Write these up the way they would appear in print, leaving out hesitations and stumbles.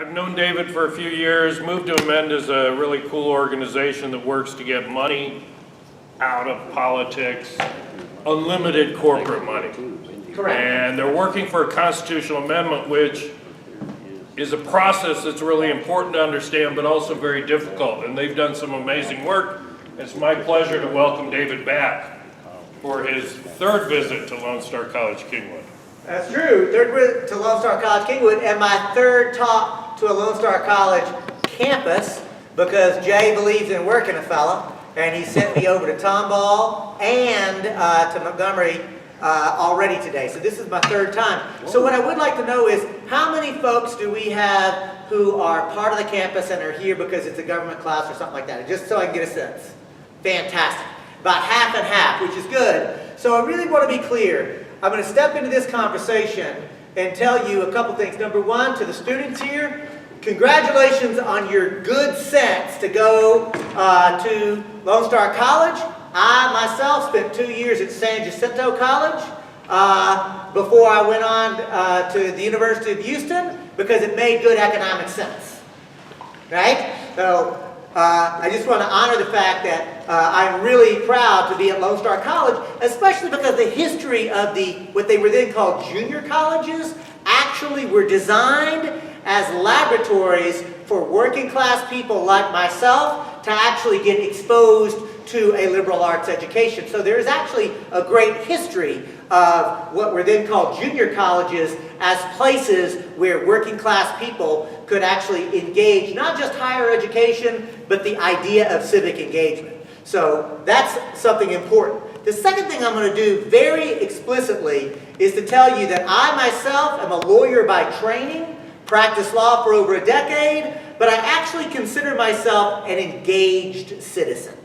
I've known David for a few years. Move to Amend is a really cool organization that works to get money out of politics, unlimited corporate money. Correct. And they're working for a constitutional amendment, which is a process that's really important to understand, but also very difficult. And they've done some amazing work. It's my pleasure to welcome David back for his third visit to Lone Star College Kingwood. That's true. Third visit to Lone Star College Kingwood, and my third talk to a Lone Star College campus, because Jay believes in working a fella, and he sent me over to Tomball and to Montgomery already today. So this is my third time. So what I would like to know is, how many folks do we have who are part of the campus and are here because it's a government class or something like that? Just so I can get a sense. Fantastic. About half and half, which is good. So I really want to be clear. I'm going to step into this conversation and tell you a couple things. Number one, to the students here, congratulations on your good sense to go to Lone Star College. I myself spent 2 years at San Jacinto College before I went on to the University of Houston because it made good economic sense. Right? So I just want to honor the fact that I'm really proud to be at Lone Star College, especially because the history of what they were then called junior colleges actually were designed as laboratories for working class people like myself to actually get exposed to a liberal arts education. So there is actually a great history of what were then called junior colleges as places where working class people could actually engage not just higher education, but the idea of civic engagement. So that's something important. The second thing I'm going to do very explicitly is to tell you that I myself am a lawyer by training, practiced law for over a decade, but I actually consider myself an engaged citizen.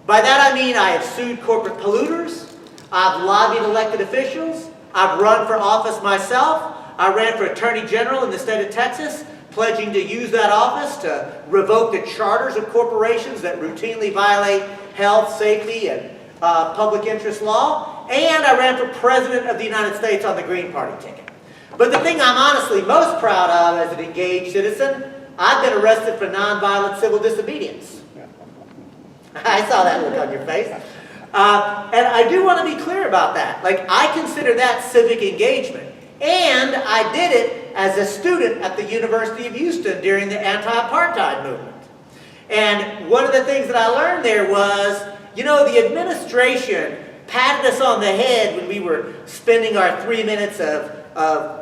By that I mean I have sued corporate polluters, I've lobbied elected officials, I've run for office myself, I ran for Attorney General in the state of Texas, pledging to use that office to revoke the charters of corporations that routinely violate health, safety, and public interest law, and I ran for President of the United States on the Green Party ticket. But the thing I'm honestly most proud of as an engaged citizen, I've been arrested for nonviolent civil disobedience. I saw that look on your face. And I do want to be clear about that. Like, I consider that civic engagement. And I did it as a student at the University of Houston during the anti-apartheid movement. And one of the things that I learned there was, you know, the administration patted us on the head when we were spending our 3 minutes of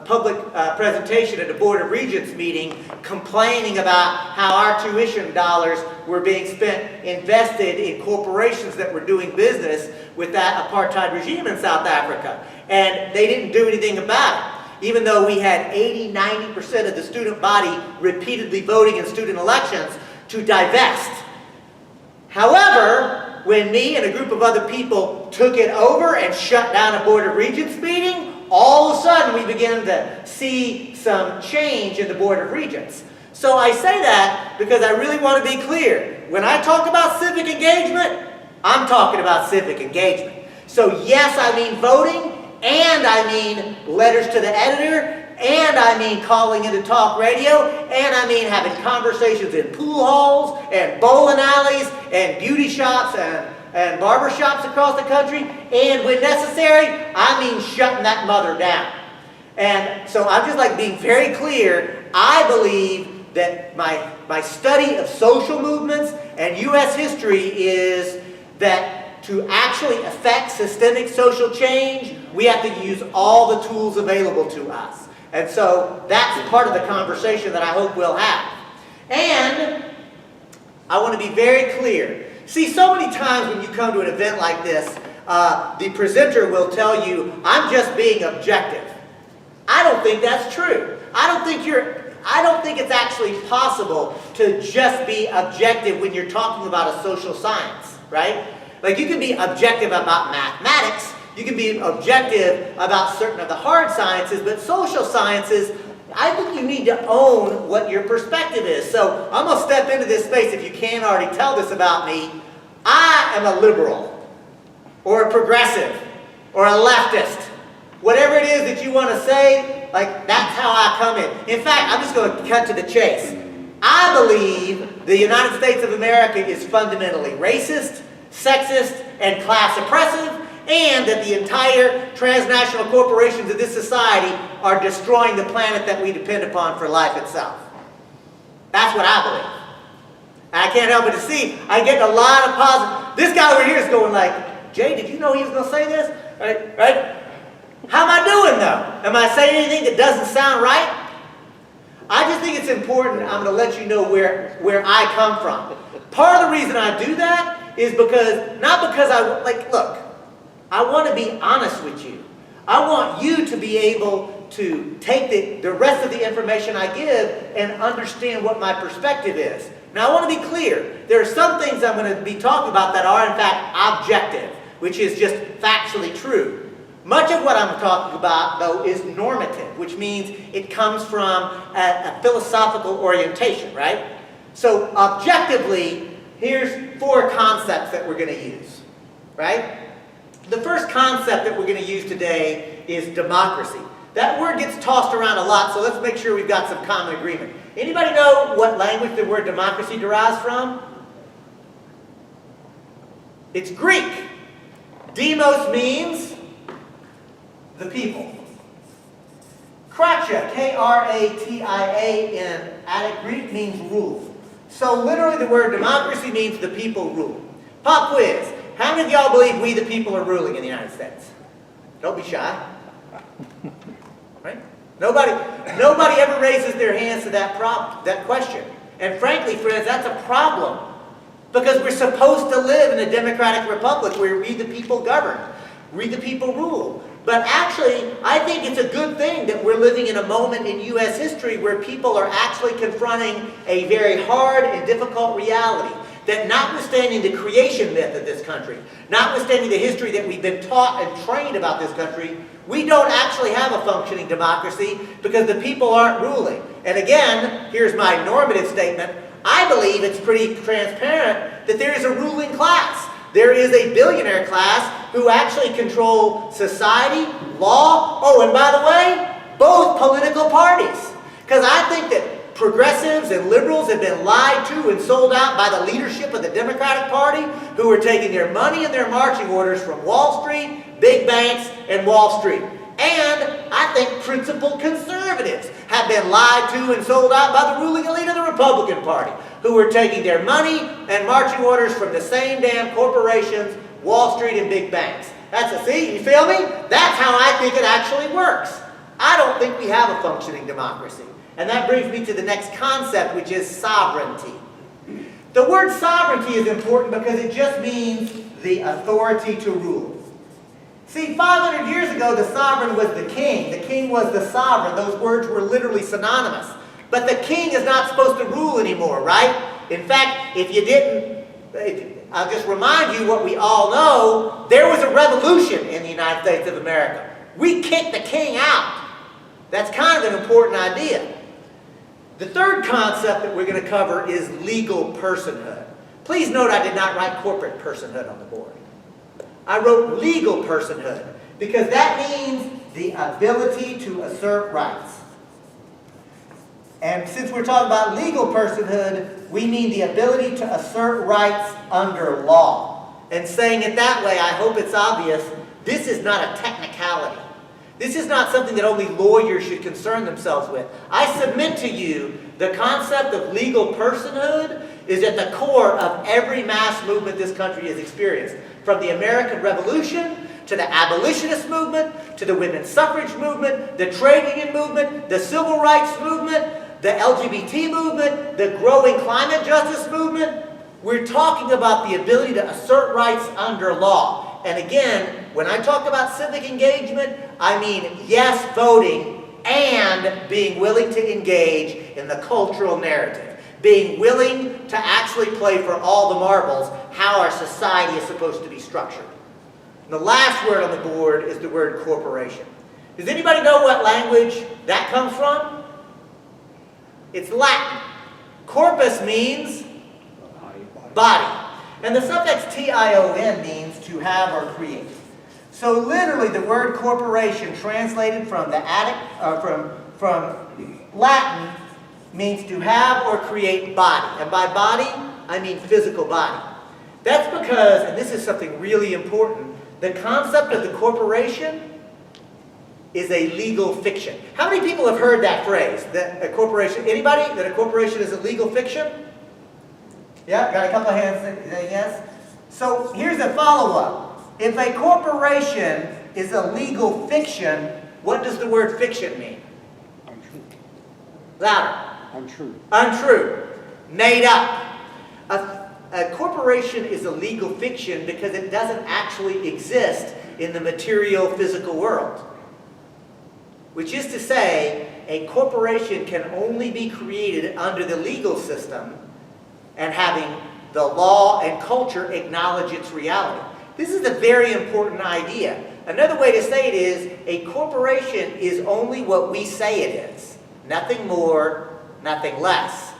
public presentation at a Board of Regents meeting complaining about how our tuition dollars were being spent invested in corporations that were doing business with that apartheid regime in South Africa. And they didn't do anything about it. Even though we had 80–90% of the student body repeatedly voting in student elections to divest. However, when me and a group of other people took it over and shut down a Board of Regents meeting, all of a sudden we began to see some change in the Board of Regents. So I say that because I really want to be clear. When I talk about civic engagement, I'm talking about civic engagement. So yes, I mean voting, and I mean letters to the editor, and I mean calling into talk radio, and I mean having conversations in pool halls, and bowling alleys, and beauty shops, and barber shops across the country, and when necessary, I mean shutting that mother down. And so I'm just like being very clear. I believe that my study of social movements and U.S. history is that to actually affect systemic social change, we have to use all the tools available to us. And so that's part of the conversation that I hope we'll have. And I want to be very clear. See, so many times when you come to an event like this, the presenter will tell you, I'm just being objective. I don't think that's true. I don't think it's actually possible to just be objective when you're talking about a social science, right? Like, you can be objective about mathematics, you can be objective about certain of the hard sciences, but social sciences, I think you need to own what your perspective is. So I'm going to step into this space. If you can't already tell this about me, I am a liberal, or a progressive, or a leftist. Whatever it is that you want to say, like, that's how I come in. In fact, I'm just going to cut to the chase. I believe the United States of America is fundamentally racist, sexist, and class oppressive, and that the entire transnational corporations of this society are destroying the planet that we depend upon for life itself. That's what I believe. I can't help but to see, I get a lot of positive. This guy over here is going like, Jay, did you know he was going to say this? Right? How am I doing though? Am I saying anything that doesn't sound right? I just think it's important. I'm going to let you know where I come from. Part of the reason I do that is because, not because look, I want to be honest with you. I want you to be able to take the rest of the information I give and understand what my perspective is. Now, I want to be clear. There are some things I'm going to be talking about that are, in fact, objective, which is just factually true. Much of what I'm talking about, though, is normative, which means it comes from a philosophical orientation, right? So, objectively, here's 4 concepts that we're going to use, right? The first concept that we're going to use today is democracy. That word gets tossed around a lot, so let's make sure we've got some common agreement. Anybody know what language the word democracy derives from? It's Greek. Demos means the people. Kratia, K-R-A-T-I-A in Attic Greek means rule. So literally the word democracy means the people rule. Pop quiz. How many of y'all believe we the people are ruling in the United States? Don't be shy. Right? Nobody ever raises their hands to that question. And frankly, friends, that's a problem. Because we're supposed to live in a democratic republic where we the people govern. We the people rule. But actually, I think it's a good thing that we're living in a moment in U.S. history where people are actually confronting a very hard and difficult reality. That notwithstanding the creation myth of this country, notwithstanding the history that we've been taught and trained about this country, we don't actually have a functioning democracy because the people aren't ruling. And again, here's my normative statement. I believe it's pretty transparent that there is a ruling class. There is a billionaire class who actually control society, law, oh, and by the way, both political parties. Because I think that progressives and liberals have been lied to and sold out by the leadership of the Democratic Party, who are taking their money and their marching orders from Wall Street, big banks, and Wall Street. And I think principled conservatives have been lied to and sold out by the ruling elite of the Republican Party, who are taking their money and marching orders from the same damn corporations, Wall Street, and big banks. See, you feel me? That's how I think it actually works. I don't think we have a functioning democracy. And that brings me to the next concept, which is sovereignty. The word sovereignty is important because it just means the authority to rule. See, 500 years ago, the sovereign was the king. The king was the sovereign. Those words were literally synonymous. But the king is not supposed to rule anymore, right? In fact, if you didn't, I'll just remind you what we all know. There was a revolution in the United States of America. We kicked the king out. That's kind of an important idea. The third concept that we're going to cover is legal personhood. Please note I did not write corporate personhood on the board. I wrote legal personhood because that means the ability to assert rights. And since we're talking about legal personhood, we mean the ability to assert rights under law. And saying it that way, I hope it's obvious, this is not a technicality. This is not something that only lawyers should concern themselves with. I submit to you the concept of legal personhood is at the core of every mass movement this country has experienced. From the American Revolution, to the abolitionist movement, to the women's suffrage movement, the trade union movement, the civil rights movement, the LGBT movement, the growing climate justice movement. We're talking about the ability to assert rights under law. And again, when I talk about civic engagement, I mean yes voting and being willing to engage in the cultural narrative. Being willing to actually play for all the marbles how our society is supposed to be structured. And the last word on the board is the word corporation. Does anybody know what language that comes from? It's Latin. Corpus means body. And the suffix tion means to have or create. So literally the word corporation translated from the from Latin means to have or create body. And by body, I mean physical body. That's because, and this is something really important, the concept of the corporation is a legal fiction. How many people have heard that phrase? That a corporation, anybody? That a corporation is a legal fiction? Yeah, got a couple of hands saying yes. So here's a follow-up. If a corporation is a legal fiction, what does the word fiction mean? Untrue. Louder. Untrue. Untrue. Made up. A corporation is a legal fiction because it doesn't actually exist in the material physical world. Which is to say, a corporation can only be created under the legal system and having the law and culture acknowledge its reality. This is a very important idea. Another way to say it is, a corporation is only what we say it is. Nothing more, nothing less.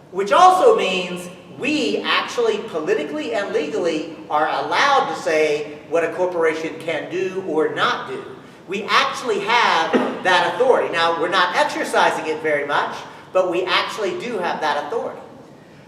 Which also means we actually politically and legally are allowed to say what a corporation can do or not do. We actually have that authority. Now, we're not exercising it very much, but we actually do have that authority.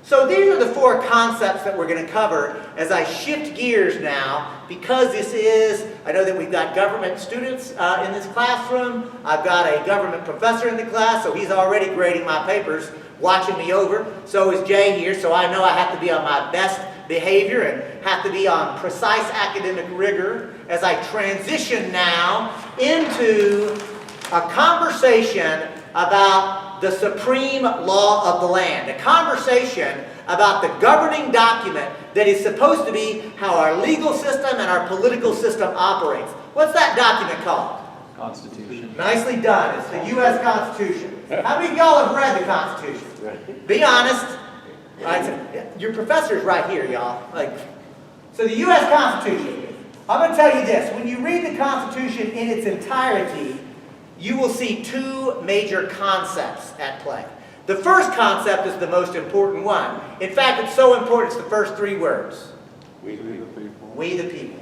So these are the four concepts that we're going to cover as I shift gears now, because this is, I know that we've got government students in this classroom. I've got a government professor in the class, so he's already grading my papers, watching me over. So is Jay here, so I know I have to be on my best behavior and have to be on precise academic rigor as I transition now into a conversation about the supreme law of the land, a conversation about the governing document that is supposed to be how our legal system and our political system operates. What's that document called? Constitution. Nicely done. It's the U.S. Constitution. How many of y'all have read the Constitution? Be honest. All right, so your professor's right here, y'all. So the U.S. Constitution. I'm going to tell you this. When you read the Constitution in its entirety, you will see two major concepts at play. The first concept is the most important one. In fact, it's so important it's the first three words. We the people. We the people.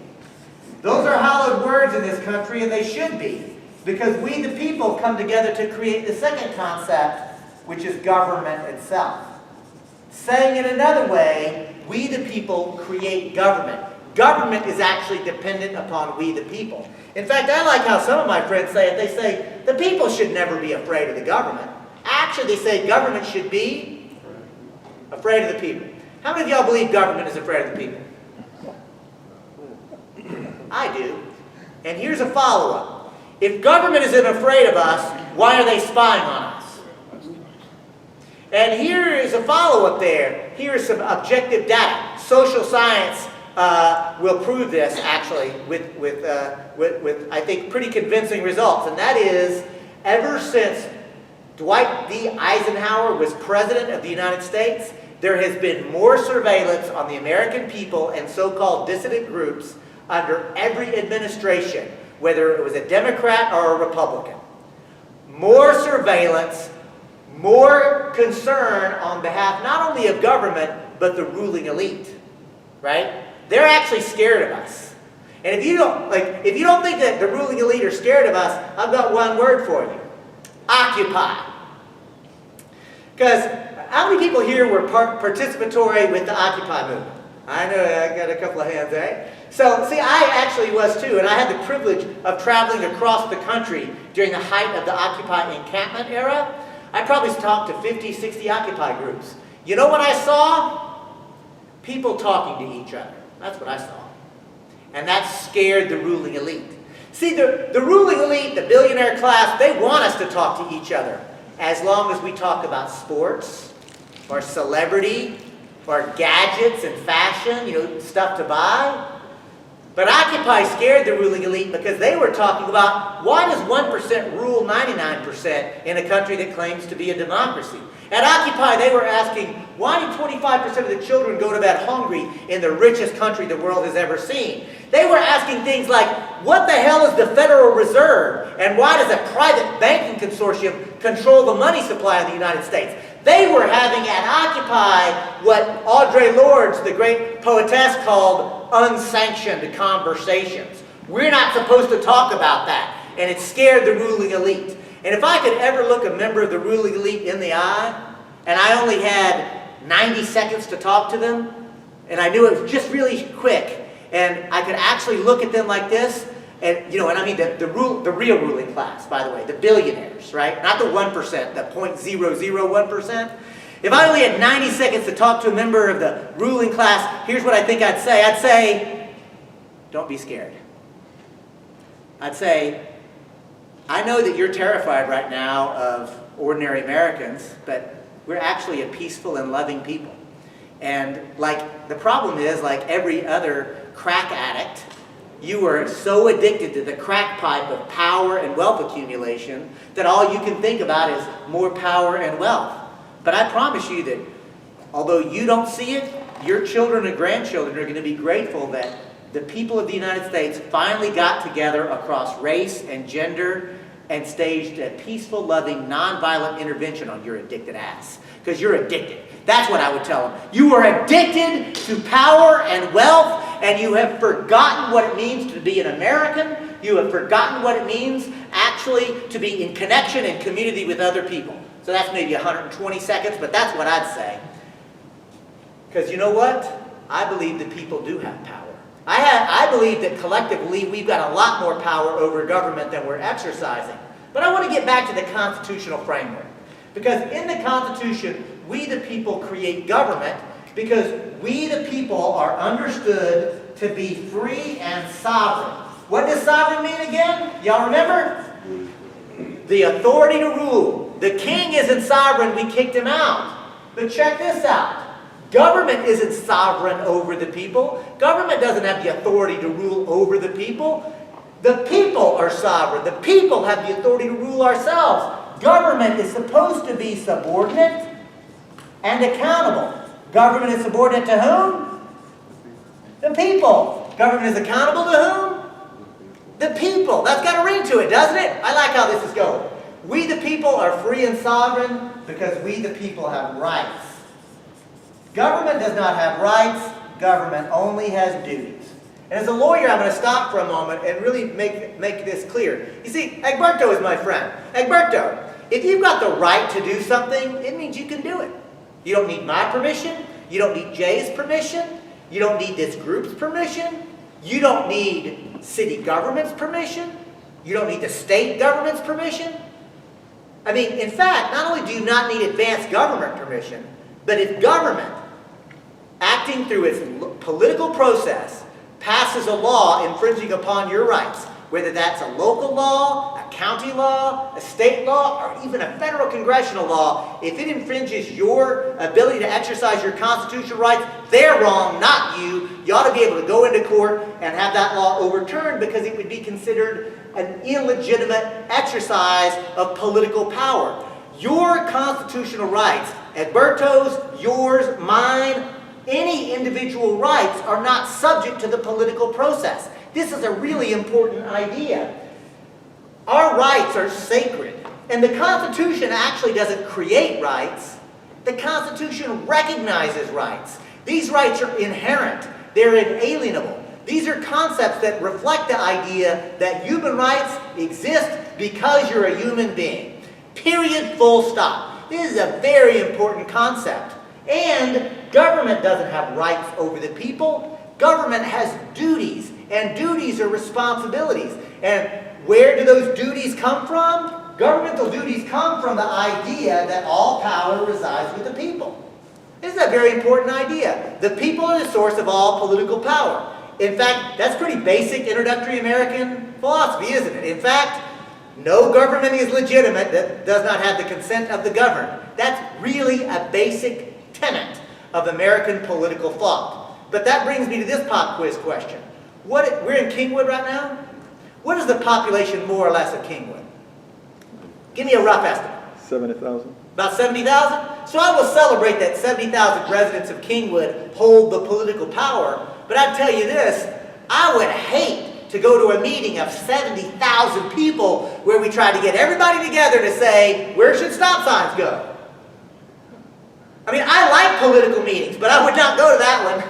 Those are hallowed words in this country, and they should be, because we the people come together to create the second concept, which is government itself. Saying it another way, we the people create government. Government is actually dependent upon we the people. In fact, I like how some of my friends say it. They say, the people should never be afraid of the government. Actually, they say government should be afraid of the people. How many of y'all believe government is afraid of the people? I do. And here's a follow-up. If government isn't afraid of us, why are they spying on us? And here is a follow-up there. Here is some objective data. Social science will prove this, actually, with I think, pretty convincing results. And that is, ever since Dwight D. Eisenhower was President of the United States, there has been more surveillance on the American people and so-called dissident groups under every administration, whether it was a Democrat or a Republican. More surveillance, more concern on behalf not only of government, but the ruling elite, right? They're actually scared of us. And if you don't think that the ruling elite are scared of us, I've got one word for you. Occupy. Because how many people here were participatory with the Occupy movement? I know I got a couple of hands, eh? So, see, I actually was too, and I had the privilege of traveling across the country during the height of the Occupy encampment era. I probably talked to 50, 60 Occupy groups. You know what I saw? People talking to each other. That's what I saw. And that scared the ruling elite. See, the ruling elite, the billionaire class, they want us to talk to each other as long as we talk about sports or celebrity or gadgets and fashion, stuff to buy. But Occupy scared the ruling elite because they were talking about, why does 1% rule 99% in a country that claims to be a democracy? At Occupy, they were asking, why do 25% of the children go to bed hungry in the richest country the world has ever seen? They were asking things like, what the hell is the Federal Reserve? And why does a private banking consortium control the money supply of the United States? They were having at Occupy what Audre Lorde, the great poetess, called unsanctioned conversations. We're not supposed to talk about that. And it scared the ruling elite. And if I could ever look a member of the ruling elite in the eye, and I only had 90 seconds to talk to them, and I knew it was just really quick, and I could actually look at them like this, and and I mean the real ruling class, by the way, the billionaires, right? Not the 1%, the 0.001%. If I only had 90 seconds to talk to a member of the ruling class, here's what I think I'd say. I'd say, don't be scared. I'd say, I know that you're terrified right now of ordinary Americans, but we're actually a peaceful and loving people. And the problem is, like every other crack addict, you are so addicted to the crack pipe of power and wealth accumulation that all you can think about is more power and wealth. But I promise you that although you don't see it, your children and grandchildren are going to be grateful that the people of the United States finally got together across race and gender and staged a peaceful, loving, nonviolent intervention on your addicted ass. Because you're addicted. That's what I would tell them. You are addicted to power and wealth, and you have forgotten what it means to be an American. You have forgotten what it means actually to be in connection and community with other people. So that's maybe 120 seconds, but that's what I'd say. Because you know what? I believe that people do have power. I believe that collectively we've got a lot more power over government than we're exercising. But I want to get back to the constitutional framework. Because in the Constitution, we the people create government because we the people are understood to be free and sovereign. What does sovereign mean again? Y'all remember? The authority to rule. The king isn't sovereign, we kicked him out. But check this out. Government isn't sovereign over the people. Government doesn't have the authority to rule over the people. The people are sovereign. The people have the authority to rule ourselves. Government is supposed to be subordinate and accountable. Government is subordinate to whom? The people. Government is accountable to whom? The people. That's got a ring to it, doesn't it? I like how this is going. We the people are free and sovereign because we the people have rights. Government does not have rights. Government only has duties. And as a lawyer, I'm going to stop for a moment and really make this clear. You see, Egberto is my friend. Egberto, if you've got the right to do something, it means you can do it. You don't need my permission. You don't need Jay's permission. You don't need this group's permission. You don't need city government's permission. You don't need the state government's permission. I mean, in fact, not only do you not need advanced government permission, but if government, acting through its political process, passes a law infringing upon your rights, whether that's a local law, a county law, a state law, or even a federal congressional law, if it infringes your ability to exercise your constitutional rights, they're wrong, not you. You ought to be able to go into court and have that law overturned because it would be considered an illegitimate exercise of political power. Your constitutional rights, Egberto's, yours, mine, any individual rights are not subject to the political process. This is a really important idea. Our rights are sacred. And the Constitution actually doesn't create rights. The Constitution recognizes rights. These rights are inherent. They're inalienable. These are concepts that reflect the idea that human rights exist because you're a human being. Period, full stop. This is a very important concept. And government doesn't have rights over the people. Government has duties, and duties are responsibilities. And where do those duties come from? Governmental duties come from the idea that all power resides with the people. This is a very important idea. The people are the source of all political power. In fact, that's pretty basic introductory American philosophy, isn't it? In fact, no government is legitimate that does not have the consent of the governed. That's really a basic tenet of American political thought. But that brings me to this pop quiz question. We're in Kingwood right now? What is the population more or less of Kingwood? Give me a rough estimate. 70,000. About 70,000? So I will celebrate that 70,000 residents of Kingwood hold the political power. But I'd tell you this, I would hate to go to a meeting of 70,000 people where we try to get everybody together to say, where should stop signs go? I mean, I like political meetings, but I would not go to that one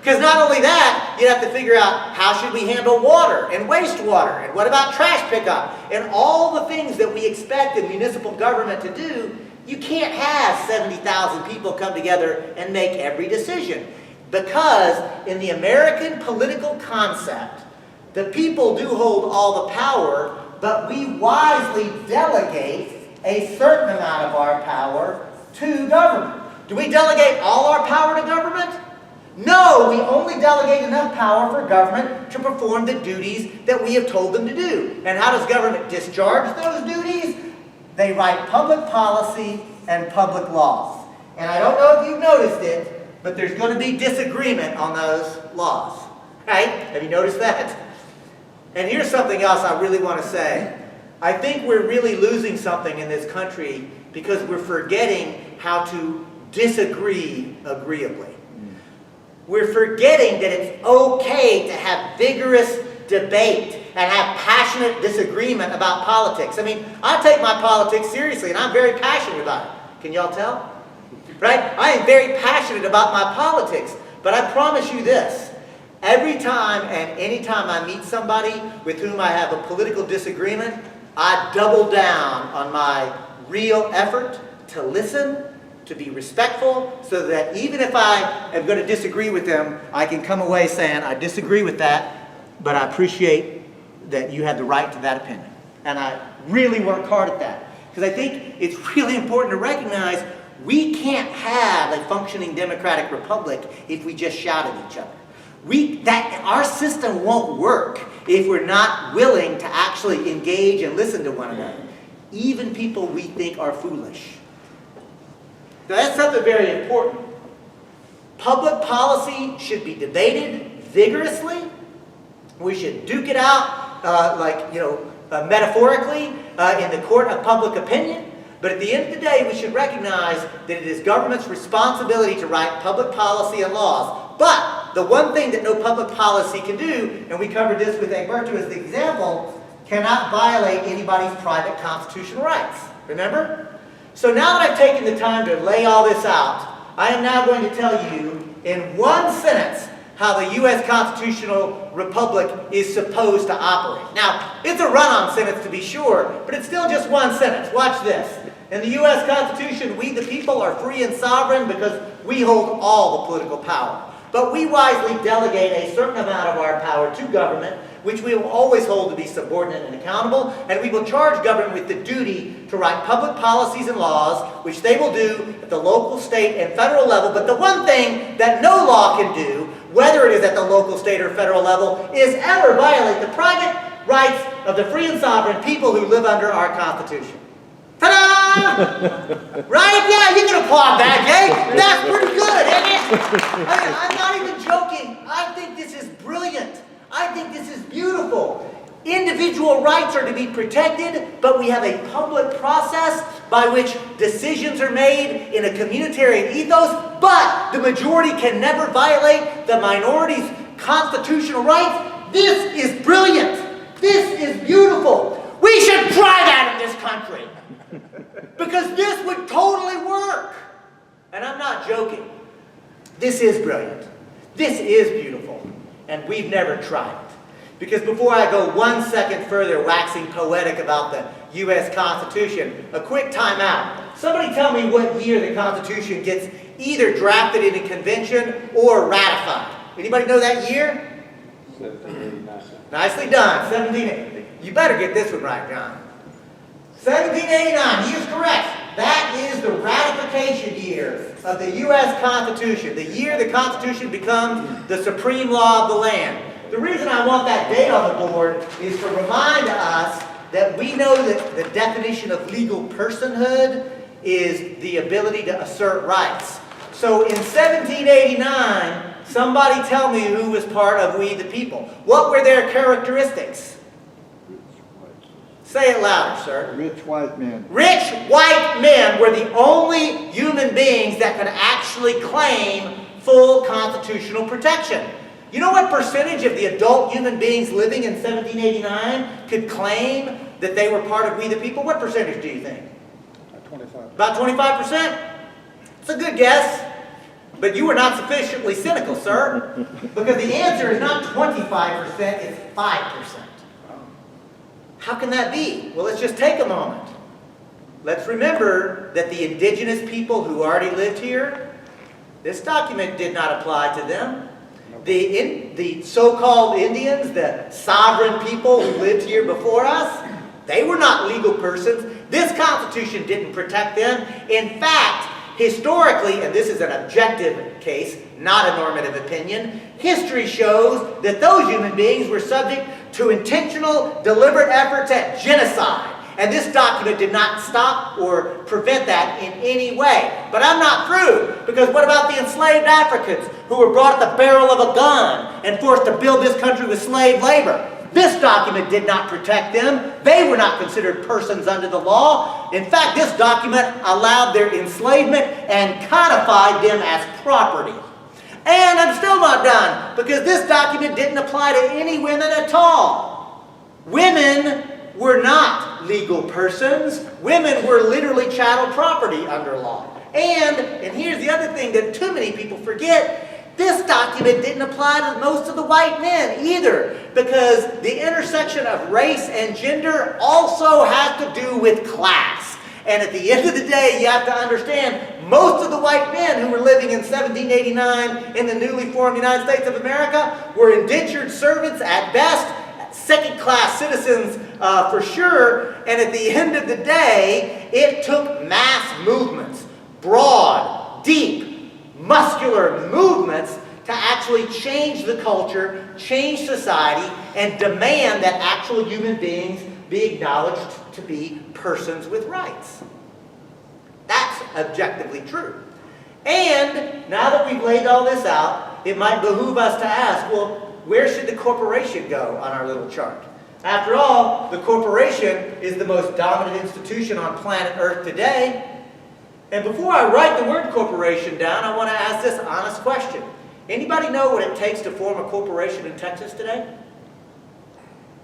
Because not only that, you have to figure out how should we handle water and wastewater, and what about trash pickup, and all the things that we expect the municipal government to do. You can't have 70,000 people come together and make every decision. Because in the American political concept, the people do hold all the power, but we wisely delegate a certain amount of our power to government. Do we delegate all our power to government? No, we only delegate enough power for government to perform the duties that we have told them to do. And how does government discharge those duties? They write public policy and public laws. And I don't know if you've noticed it, but there's going to be disagreement on those laws. Right? Have you noticed that? And here's something else I really want to say. I think we're really losing something in this country because we're forgetting how to disagree agreeably. We're forgetting that it's okay to have vigorous debate and have passionate disagreement about politics. I mean, I take my politics seriously and I'm very passionate about it. Can y'all tell? Right? I am very passionate about my politics. But I promise you this. Every time and any time I meet somebody with whom I have a political disagreement, I double down on my real effort to listen, to be respectful, so that even if I am going to disagree with them, I can come away saying, I disagree with that, but I appreciate that you have the right to that opinion. And I really work hard at that. Because I think it's really important to recognize we can't have a functioning democratic republic if we just shout at each other. Our system won't work if we're not willing to actually engage and listen to one another, even people we think are foolish. Now that's something very important. Public policy should be debated vigorously. We should duke it out, metaphorically, in the court of public opinion. But at the end of the day, we should recognize that it is government's responsibility to write public policy and laws. But the one thing that no public policy can do, and we covered this with Egberto as the example, cannot violate anybody's private constitutional rights. Remember? So now that I've taken the time to lay all this out, I am now going to tell you in one sentence how the U.S. constitutional republic is supposed to operate. Now, it's a run-on sentence to be sure, but it's still just one sentence. Watch this. In the U.S. Constitution, we the people are free and sovereign because we hold all the political power. But we wisely delegate a certain amount of our power to government, which we will always hold to be subordinate and accountable, and we will charge government with the duty to write public policies and laws, which they will do at the local, state, and federal level. But the one thing that no law can do, whether it is at the local, state, or federal level, is ever violate the private rights of the free and sovereign people who live under our Constitution. Ta-da! Right? Yeah, you can applaud that, Jay. That's pretty good, isn't it? I mean, I'm not even joking. I think this is brilliant. I think this is beautiful. Individual rights are to be protected, but we have a public process by which decisions are made in a communitarian ethos, but the majority can never violate the minority's constitutional rights. This is brilliant. This is beautiful. We should try that in this country. Because this would totally work. And I'm not joking. This is brilliant. This is beautiful. And we've never tried it. Because before I go 1 second further waxing poetic about the U.S. Constitution, a quick time out. Somebody tell me what year the Constitution gets either drafted in a convention or ratified. Anybody know that year? 1789. Nicely done. 1780. You better get this one right, John. 1789, he is correct. That is the ratification year of the U.S. Constitution, the year the Constitution becomes the supreme law of the land. The reason I want that date on the board is to remind us that we know that the definition of legal personhood is the ability to assert rights. So in 1789, somebody tell me who was part of We the People. What were their characteristics? Say it louder, sir. Rich white men. Rich white men were the only human beings that could actually claim full constitutional protection. You know what percentage of the adult human beings living in 1789 could claim that they were part of We the People? What percentage do you think? 25. About 25%? It's a good guess. But you were not sufficiently cynical, sir, because the answer is not 25%, it's 5%. How can that be? Well, let's just take a moment. Let's remember that the indigenous people who already lived here, this document did not apply to them. The so-called Indians, the sovereign people who lived here before us, they were not legal persons. This Constitution didn't protect them. In fact, historically, and this is an objective case, not a normative opinion, history shows that those human beings were subject to intentional, deliberate efforts at genocide. And this document did not stop or prevent that in any way. But I'm not through, because what about the enslaved Africans who were brought at the barrel of a gun and forced to build this country with slave labor? This document did not protect them. They were not considered persons under the law. In fact, this document allowed their enslavement and codified them as property. And I'm still not done, because this document didn't apply to any women at all. Women were not legal persons. Women were literally chattel property under law. And here's the other thing that too many people forget, this document didn't apply to most of the white men either, because the intersection of race and gender also has to do with class. And at the end of the day, you have to understand, most of the white men who were living in 1789 in the newly formed United States of America were indentured servants at best, second-class citizens for sure. And at the end of the day, it took mass movements, broad, deep, muscular movements to actually change the culture, change society, and demand that actual human beings be acknowledged to be persons with rights. That's objectively true. And now that we've laid all this out, it might behoove us to ask, well, where should the corporation go on our little chart? After all, the corporation is the most dominant institution on planet Earth today. And before I write the word corporation down, I want to ask this honest question. Anybody know what it takes to form a corporation in Texas today?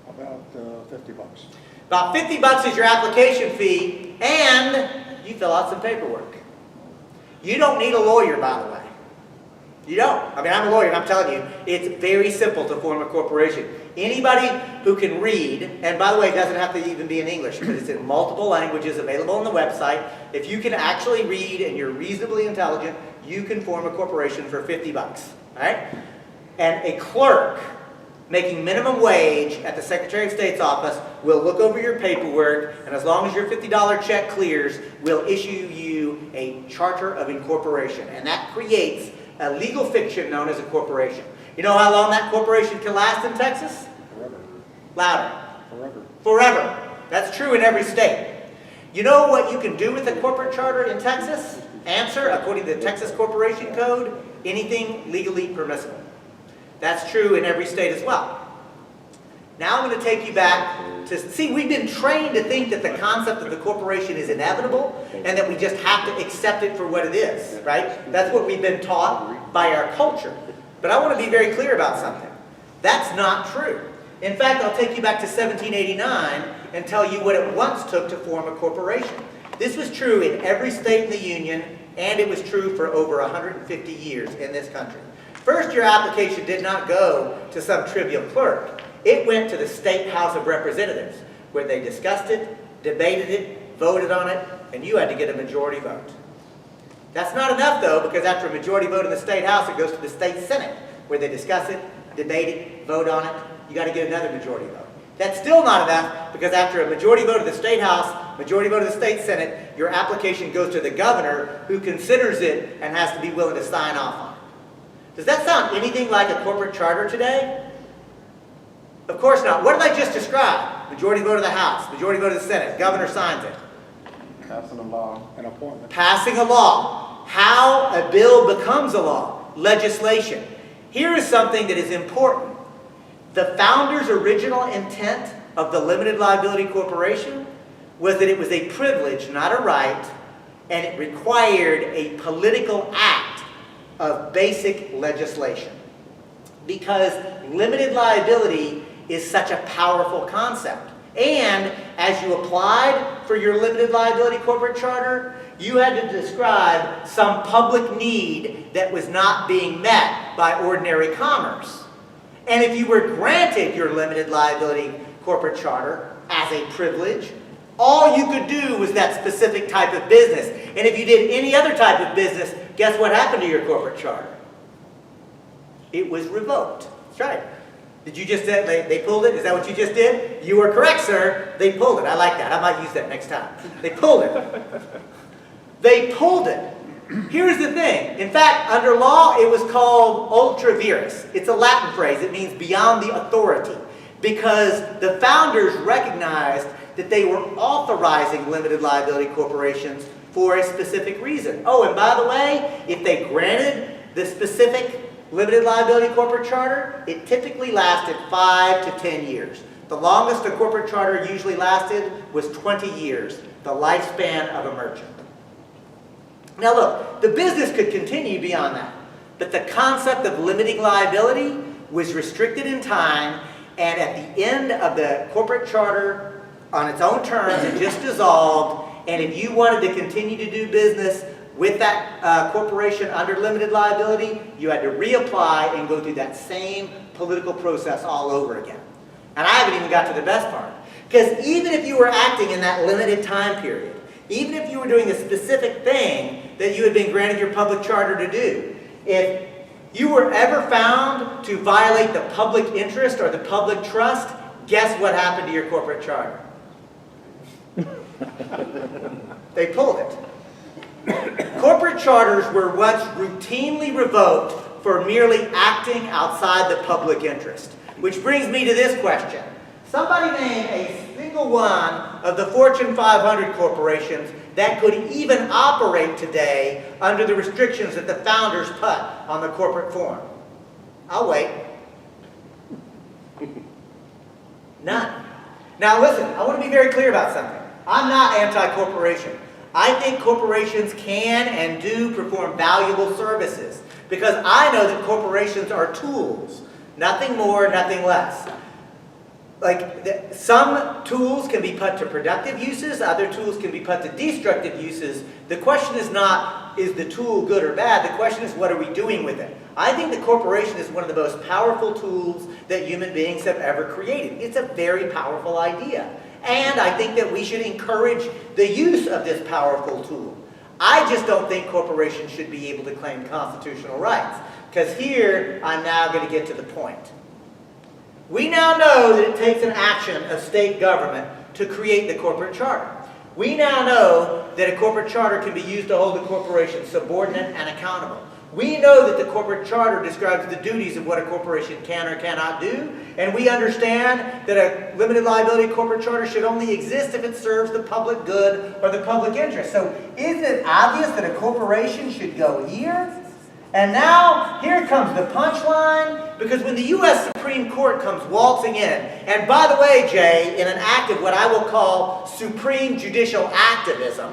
About 50 bucks. About 50 bucks is your application fee, and you fill out some paperwork. You don't need a lawyer, by the way. You don't. I mean, I'm a lawyer, and I'm telling you, it's very simple to form a corporation. Anybody who can read, and by the way, it doesn't have to even be in English, because it's in multiple languages available on the website. If you can actually read and you're reasonably intelligent, you can form a corporation for 50 bucks. All right? And a clerk making minimum wage at the Secretary of State's office will look over your paperwork, and as long as your $50 check clears, will issue you a charter of incorporation. And that creates a legal fiction known as a corporation. You know how long that corporation can last in Texas? Forever. Louder. Forever. Forever. That's true in every state. You know what you can do with a corporate charter in Texas? Answer, according to the Texas Corporation Code, anything legally permissible. That's true in every state as well. Now I'm going to take you back to, see, we've been trained to think that the concept of the corporation is inevitable and that we just have to accept it for what it is, right? That's what we've been taught by our culture. But I want to be very clear about something. That's not true. In fact, I'll take you back to 1789 and tell you what it once took to form a corporation. This was true in every state in the Union, and it was true for over 150 years in this country. First, your application did not go to some trivial clerk. It went to the State House of Representatives, where they discussed it, debated it, voted on it, and you had to get a majority vote. That's not enough, though, because after a majority vote in the State House, it goes to the State Senate, where they discuss it, debate it, vote on it. You got to get another majority vote. That's still not enough, because after a majority vote of the State House, majority vote of the State Senate, your application goes to the governor, who considers it and has to be willing to sign off on it. Does that sound anything like a corporate charter today? Of course not. What did I just describe? Majority vote of the House, majority vote of the Senate, governor signs it. Passing a law, an appointment. Passing a law. How a bill becomes a law. Legislation. Here is something that is important. The founders' original intent of the limited liability corporation was that it was a privilege, not a right, and it required a political act of basic legislation. Because limited liability is such a powerful concept. And as you applied for your limited liability corporate charter, you had to describe some public need that was not being met by ordinary commerce. And if you were granted your limited liability corporate charter as a privilege, all you could do was that specific type of business. And if you did any other type of business, guess what happened to your corporate charter? It was revoked. That's right. Did you just say they pulled it? Is that what you just did? You were correct, sir. They pulled it. I like that. I might use that next time. They pulled it. They pulled it. Here's the thing. In fact, under law, it was called ultra vires. It's a Latin phrase. It means beyond the authority. Because the founders recognized that they were authorizing limited liability corporations for a specific reason. Oh, and by the way, if they granted the specific limited liability corporate charter, it typically lasted 5 to 10 years. The longest a corporate charter usually lasted was 20 years, the lifespan of a merchant. Now look, the business could continue beyond that, but the concept of limiting liability was restricted in time, and at the end of the corporate charter, on its own terms, it just dissolved, and if you wanted to continue to do business with that corporation under limited liability, you had to reapply and go through that same political process all over again. And I haven't even got to the best part. Because even if you were acting in that limited time period, even if you were doing a specific thing that you had been granted your public charter to do, if you were ever found to violate the public interest or the public trust, guess what happened to your corporate charter? They pulled it. Corporate charters were once routinely revoked for merely acting outside the public interest. Which brings me to this question. Somebody name a single one of the Fortune 500 corporations that could even operate today under the restrictions that the founders put on the corporate form. I'll wait. None. Now listen, I want to be very clear about something. I'm not anti-corporation. I think corporations can and do perform valuable services because I know that corporations are tools, nothing more, nothing less. Some tools can be put to productive uses, other tools can be put to destructive uses. The question is not, is the tool good or bad? The question is, what are we doing with it? I think the corporation is one of the most powerful tools that human beings have ever created. It's a very powerful idea. And I think that we should encourage the use of this powerful tool. I just don't think corporations should be able to claim constitutional rights. Because here, I'm now going to get to the point. We now know that it takes an action of state government to create the corporate charter. We now know that a corporate charter can be used to hold a corporation subordinate and accountable. We know that the corporate charter describes the duties of what a corporation can or cannot do, and we understand that a limited liability corporate charter should only exist if it serves the public good or the public interest. So isn't it obvious that a corporation should go here? And now, here comes the punchline, because when the U.S. Supreme Court comes waltzing in, and by the way, Jay, in an act of what I will call supreme judicial activism,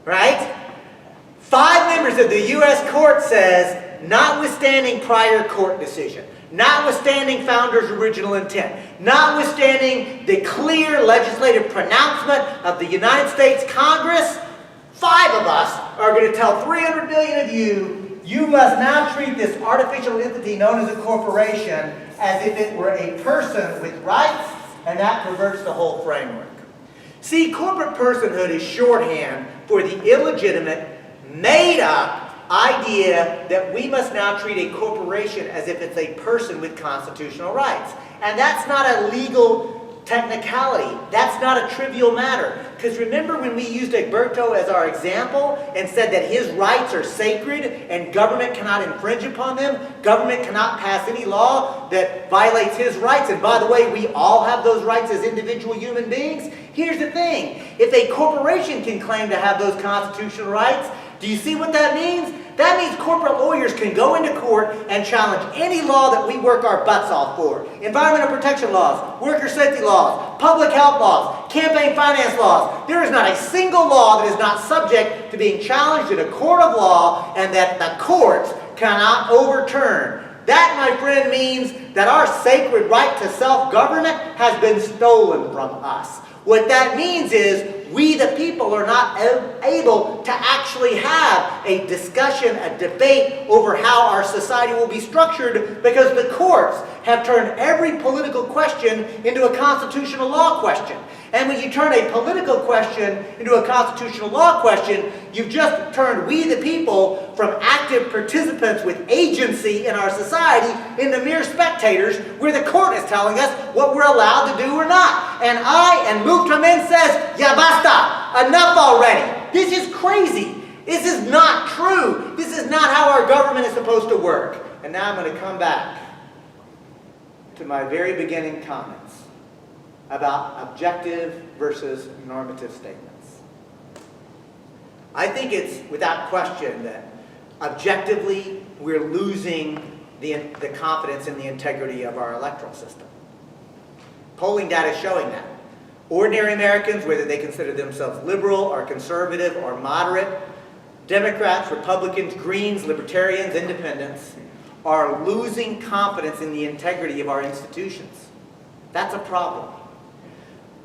right? 5 members of the U.S. Court says, notwithstanding prior court decision, notwithstanding founders' original intent, notwithstanding the clear legislative pronouncement of the United States Congress, 5 of us are going to tell 300 million of you, you must now treat this artificial entity known as a corporation as if it were a person with rights, and that perverts the whole framework. See, corporate personhood is shorthand for the illegitimate, made-up idea that we must now treat a corporation as if it's a person with constitutional rights. And that's not a legal technicality. That's not a trivial matter. Because remember when we used Egberto as our example and said that his rights are sacred and government cannot infringe upon them? Government cannot pass any law that violates his rights. And by the way, we all have those rights as individual human beings. Here's the thing. If a corporation can claim to have those constitutional rights, do you see what that means? That means corporate lawyers can go into court and challenge any law that we work our butts off for. Environmental protection laws, worker safety laws, public health laws, campaign finance laws. There is not a single law that is not subject to being challenged in a court of law and that the courts cannot overturn. That, my friend, means that our sacred right to self-government has been stolen from us. What that means is we, the people, are not able to actually have a discussion, a debate over how our society will be structured because the courts have turned every political question into a constitutional law question. And when you turn a political question into a constitutional law question, you've just turned we the people from active participants with agency in our society into mere spectators where the court is telling us what we're allowed to do or not. And Mouvement says, ya basta, enough already. This is crazy. This is not true. This is not how our government is supposed to work. And now I'm going to come back to my very beginning comments about objective versus normative statements. I think it's without question that objectively we're losing the confidence in the integrity of our electoral system. Polling data is showing that. Ordinary Americans, whether they consider themselves liberal or conservative or moderate, Democrats, Republicans, Greens, Libertarians, Independents, are losing confidence in the integrity of our institutions. That's a problem.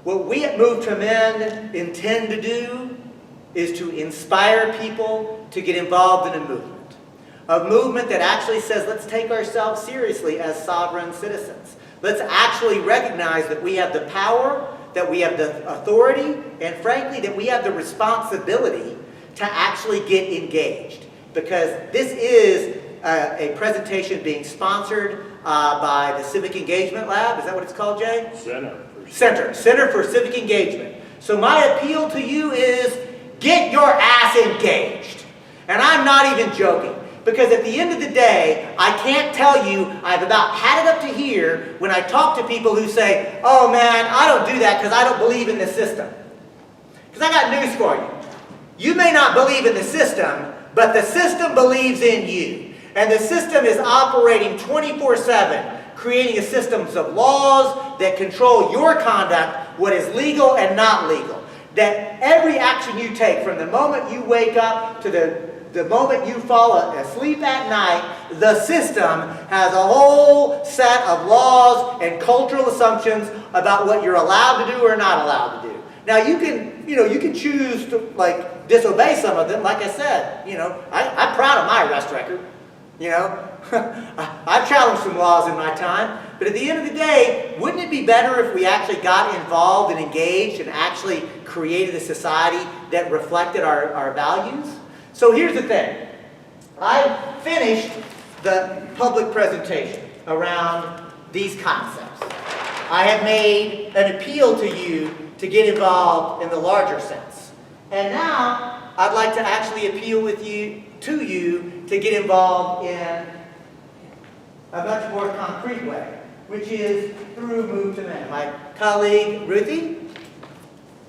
What we at Move to Amend intend to do is to inspire people to get involved in a movement that actually says, let's take ourselves seriously as sovereign citizens. Let's actually recognize that we have the power, that we have the authority, and frankly, that we have the responsibility to actually get engaged. Because this is a presentation being sponsored by the Civic Engagement Lab. Is that what it's called, Jay? Center for Civic Engagement. So my appeal to you is get your ass engaged. And I'm not even joking. Because at the end of the day, I can't tell you, I've about had it up to here when I talk to people who say, oh man, I don't do that because I don't believe in the system. Because I got news for you. You may not believe in the system, but the system believes in you. And the system is operating 24/7. Creating a system of laws that control your conduct, what is legal and not legal. That every action you take, from the moment you wake up to the moment you fall asleep at night, the system has a whole set of laws and cultural assumptions about what you're allowed to do or not allowed to do. Now you can choose to disobey some of them. Like I said, I'm proud of my arrest record. I've challenged some laws in my time, but at the end of the day, wouldn't it be better if we actually got involved and engaged and actually created a society that reflected our values? So here's the thing. I finished the public presentation around these concepts. I have made an appeal to you to get involved in the larger sense. And now I'd like to actually appeal to you to get involved in a much more concrete way, which is through Move to Amend. My colleague Ruthie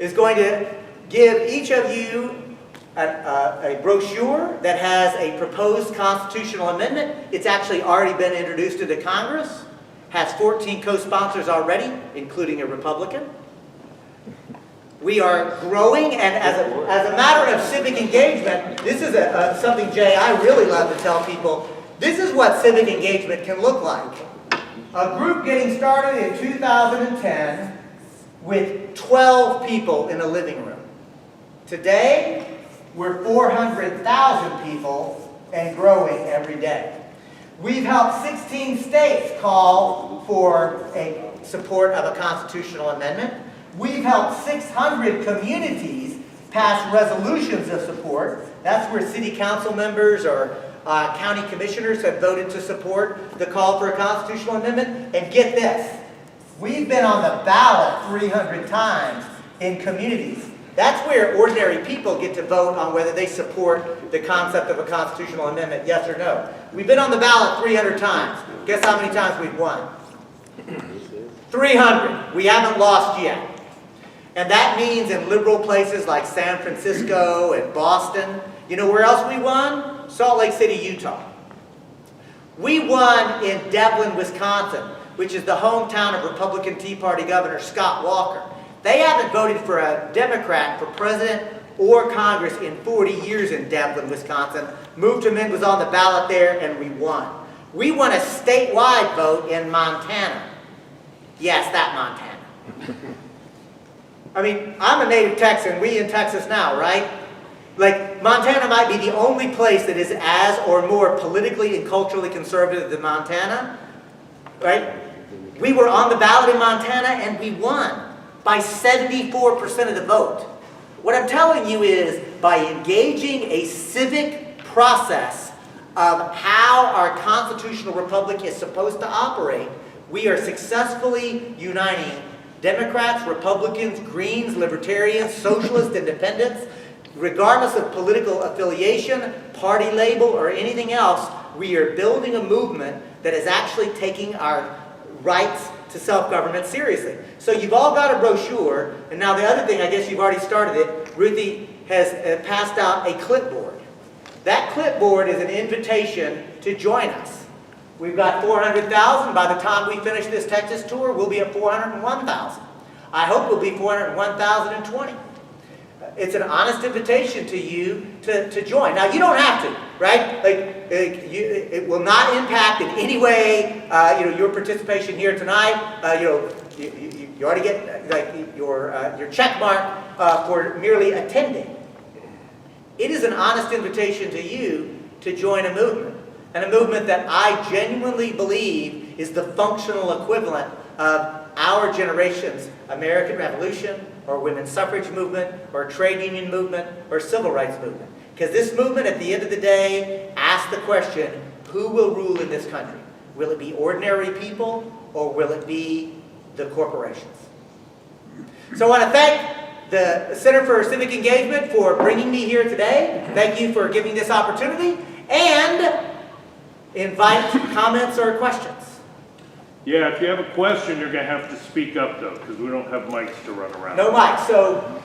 is going to give each of you a brochure that has a proposed constitutional amendment. It's actually already been introduced to the Congress, has 14 co-sponsors already, including a Republican. We are growing, and as a matter of civic engagement, this is something, Jay, I really love to tell people. This is what civic engagement can look like. A group getting started in 2010 with 12 people in a living room. Today, we're 400,000 people and growing every day. We've helped 16 states call for a support of a constitutional amendment. We've helped 600 communities pass resolutions of support. That's where city council members or county commissioners have voted to support the call for a constitutional amendment. And get this, we've been on the ballot 300 times in communities. That's where ordinary people get to vote on whether they support the concept of a constitutional amendment, yes or no. We've been on the ballot 300 times. Guess how many times we've won? 300. We haven't lost yet. And that means in liberal places like San Francisco and Boston, you know where else we won? Salt Lake City, Utah. We won in Devlin, Wisconsin, which is the hometown of Republican Tea Party Governor Scott Walker. They haven't voted for a Democrat for president or Congress in 40 years in Devlin, Wisconsin. Move to Amend was on the ballot there and we won. We want a statewide vote in Montana. Yes, that Montana. I mean, I'm a native Texan, we in Texas now, right? Like, Montana might be the only place that is as or more politically and culturally conservative than Montana, right? We were on the ballot in Montana and we won by 74% of the vote. What I'm telling you is, by engaging a civic process of how our constitutional republic is supposed to operate, we are successfully uniting Democrats, Republicans, Greens, Libertarians, Socialists, Independents, regardless of political affiliation, party label, or anything else. We are building a movement that is actually taking our rights to self-government seriously. So you've all got a brochure, and now the other thing, I guess you've already started it, Ruthie has passed out a clipboard. That clipboard is an invitation to join us. We've got 400,000. By the time we finish this Texas tour, we'll be at 401,000. I hope we'll be 401,020. It's an honest invitation to you to join. Now, you don't have to, right? It will not impact in any way, your participation here tonight. You already get your check mark for merely attending. It is an honest invitation to you to join a movement, and a movement that I genuinely believe is the functional equivalent of our generation's American Revolution, or women's suffrage movement, or trade union movement, or civil rights movement. Because this movement, at the end of the day, asks the question, who will rule in this country? Will it be ordinary people, or will it be the corporations? So I want to thank the Center for Civic Engagement for bringing me here today. Thank you for giving this opportunity, and invite comments or questions. Yeah, if you have a question, you're going to have to speak up, though, because we don't have mics to run around. No mics, so...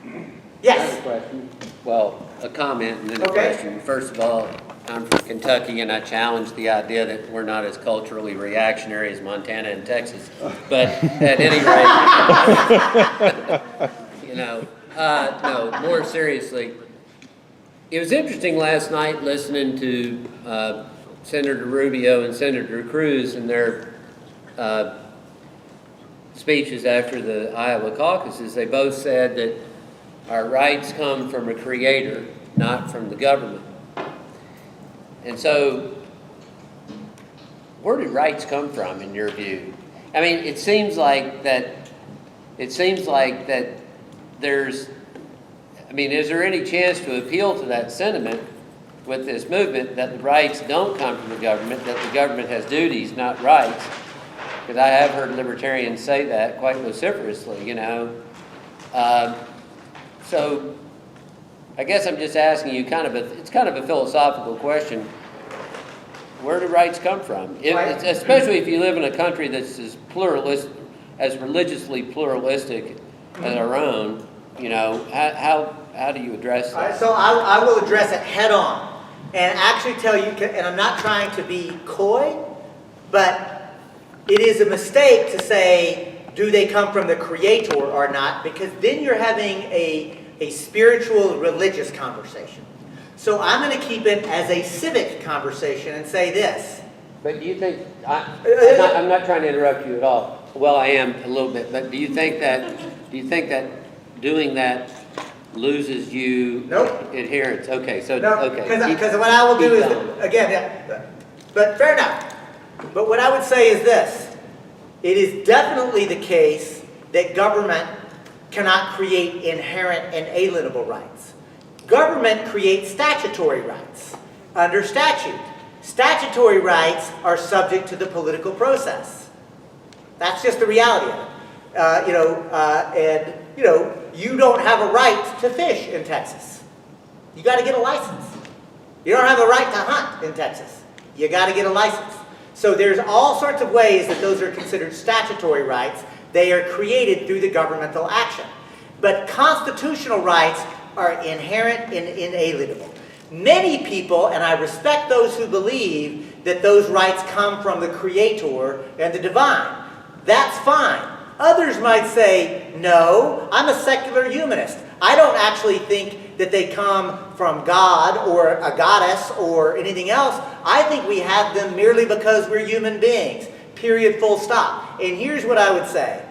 I have Yes? a question. Well, a comment and then a Okay. question. First of all, I'm from Kentucky and I challenge the idea that we're not as culturally reactionary as Montana and Texas. But at any rate, no, more seriously, it was interesting last night listening to Senator Rubio and Senator Cruz and their speeches after the Iowa caucuses. They both said that our rights come from a creator, not from the government. And so, where do rights come from, in your view? I mean, it seems like that there's, I mean, is there any chance to appeal to that sentiment with this movement, that the rights don't come from the government, that the government has duties, not rights? Because I have heard libertarians say that quite vociferously, So I guess I'm just asking you it's kind of a philosophical question. Where do rights come from? Especially if you live in a country that's as pluralistic, as religiously pluralistic as our own, how do you address that? So I will address it head on and actually tell you, and I'm not trying to be coy, but it is a mistake to say, do they come from the creator or not? Because then you're having a spiritual, religious conversation. So I'm going to keep it as a civic conversation and say this. But do you think, I'm not trying to interrupt you at all. Well, I am a little bit, but do you think that doing that loses you adherence? Okay, so, no, okay. Because what I will do is, but fair enough. But what I would say is this. It is definitely the case that government cannot create inherent and alienable rights. Government creates statutory rights under statute. Statutory rights are subject to the political process. That's just the reality of it. You don't have a right to fish in Texas. You got to get a license. You don't have a right to hunt in Texas. You got to get a license. So there's all sorts of ways that those are considered statutory rights. They are created through the governmental action. But constitutional rights are inherent and inalienable. Many people, and I respect those who believe that those rights come from the Creator and the divine. That's fine. Others might say, no, I'm a secular humanist. I don't actually think that they come from God or a goddess or anything else. I think we have them merely because we're human beings, period, full stop. And here's what I would say.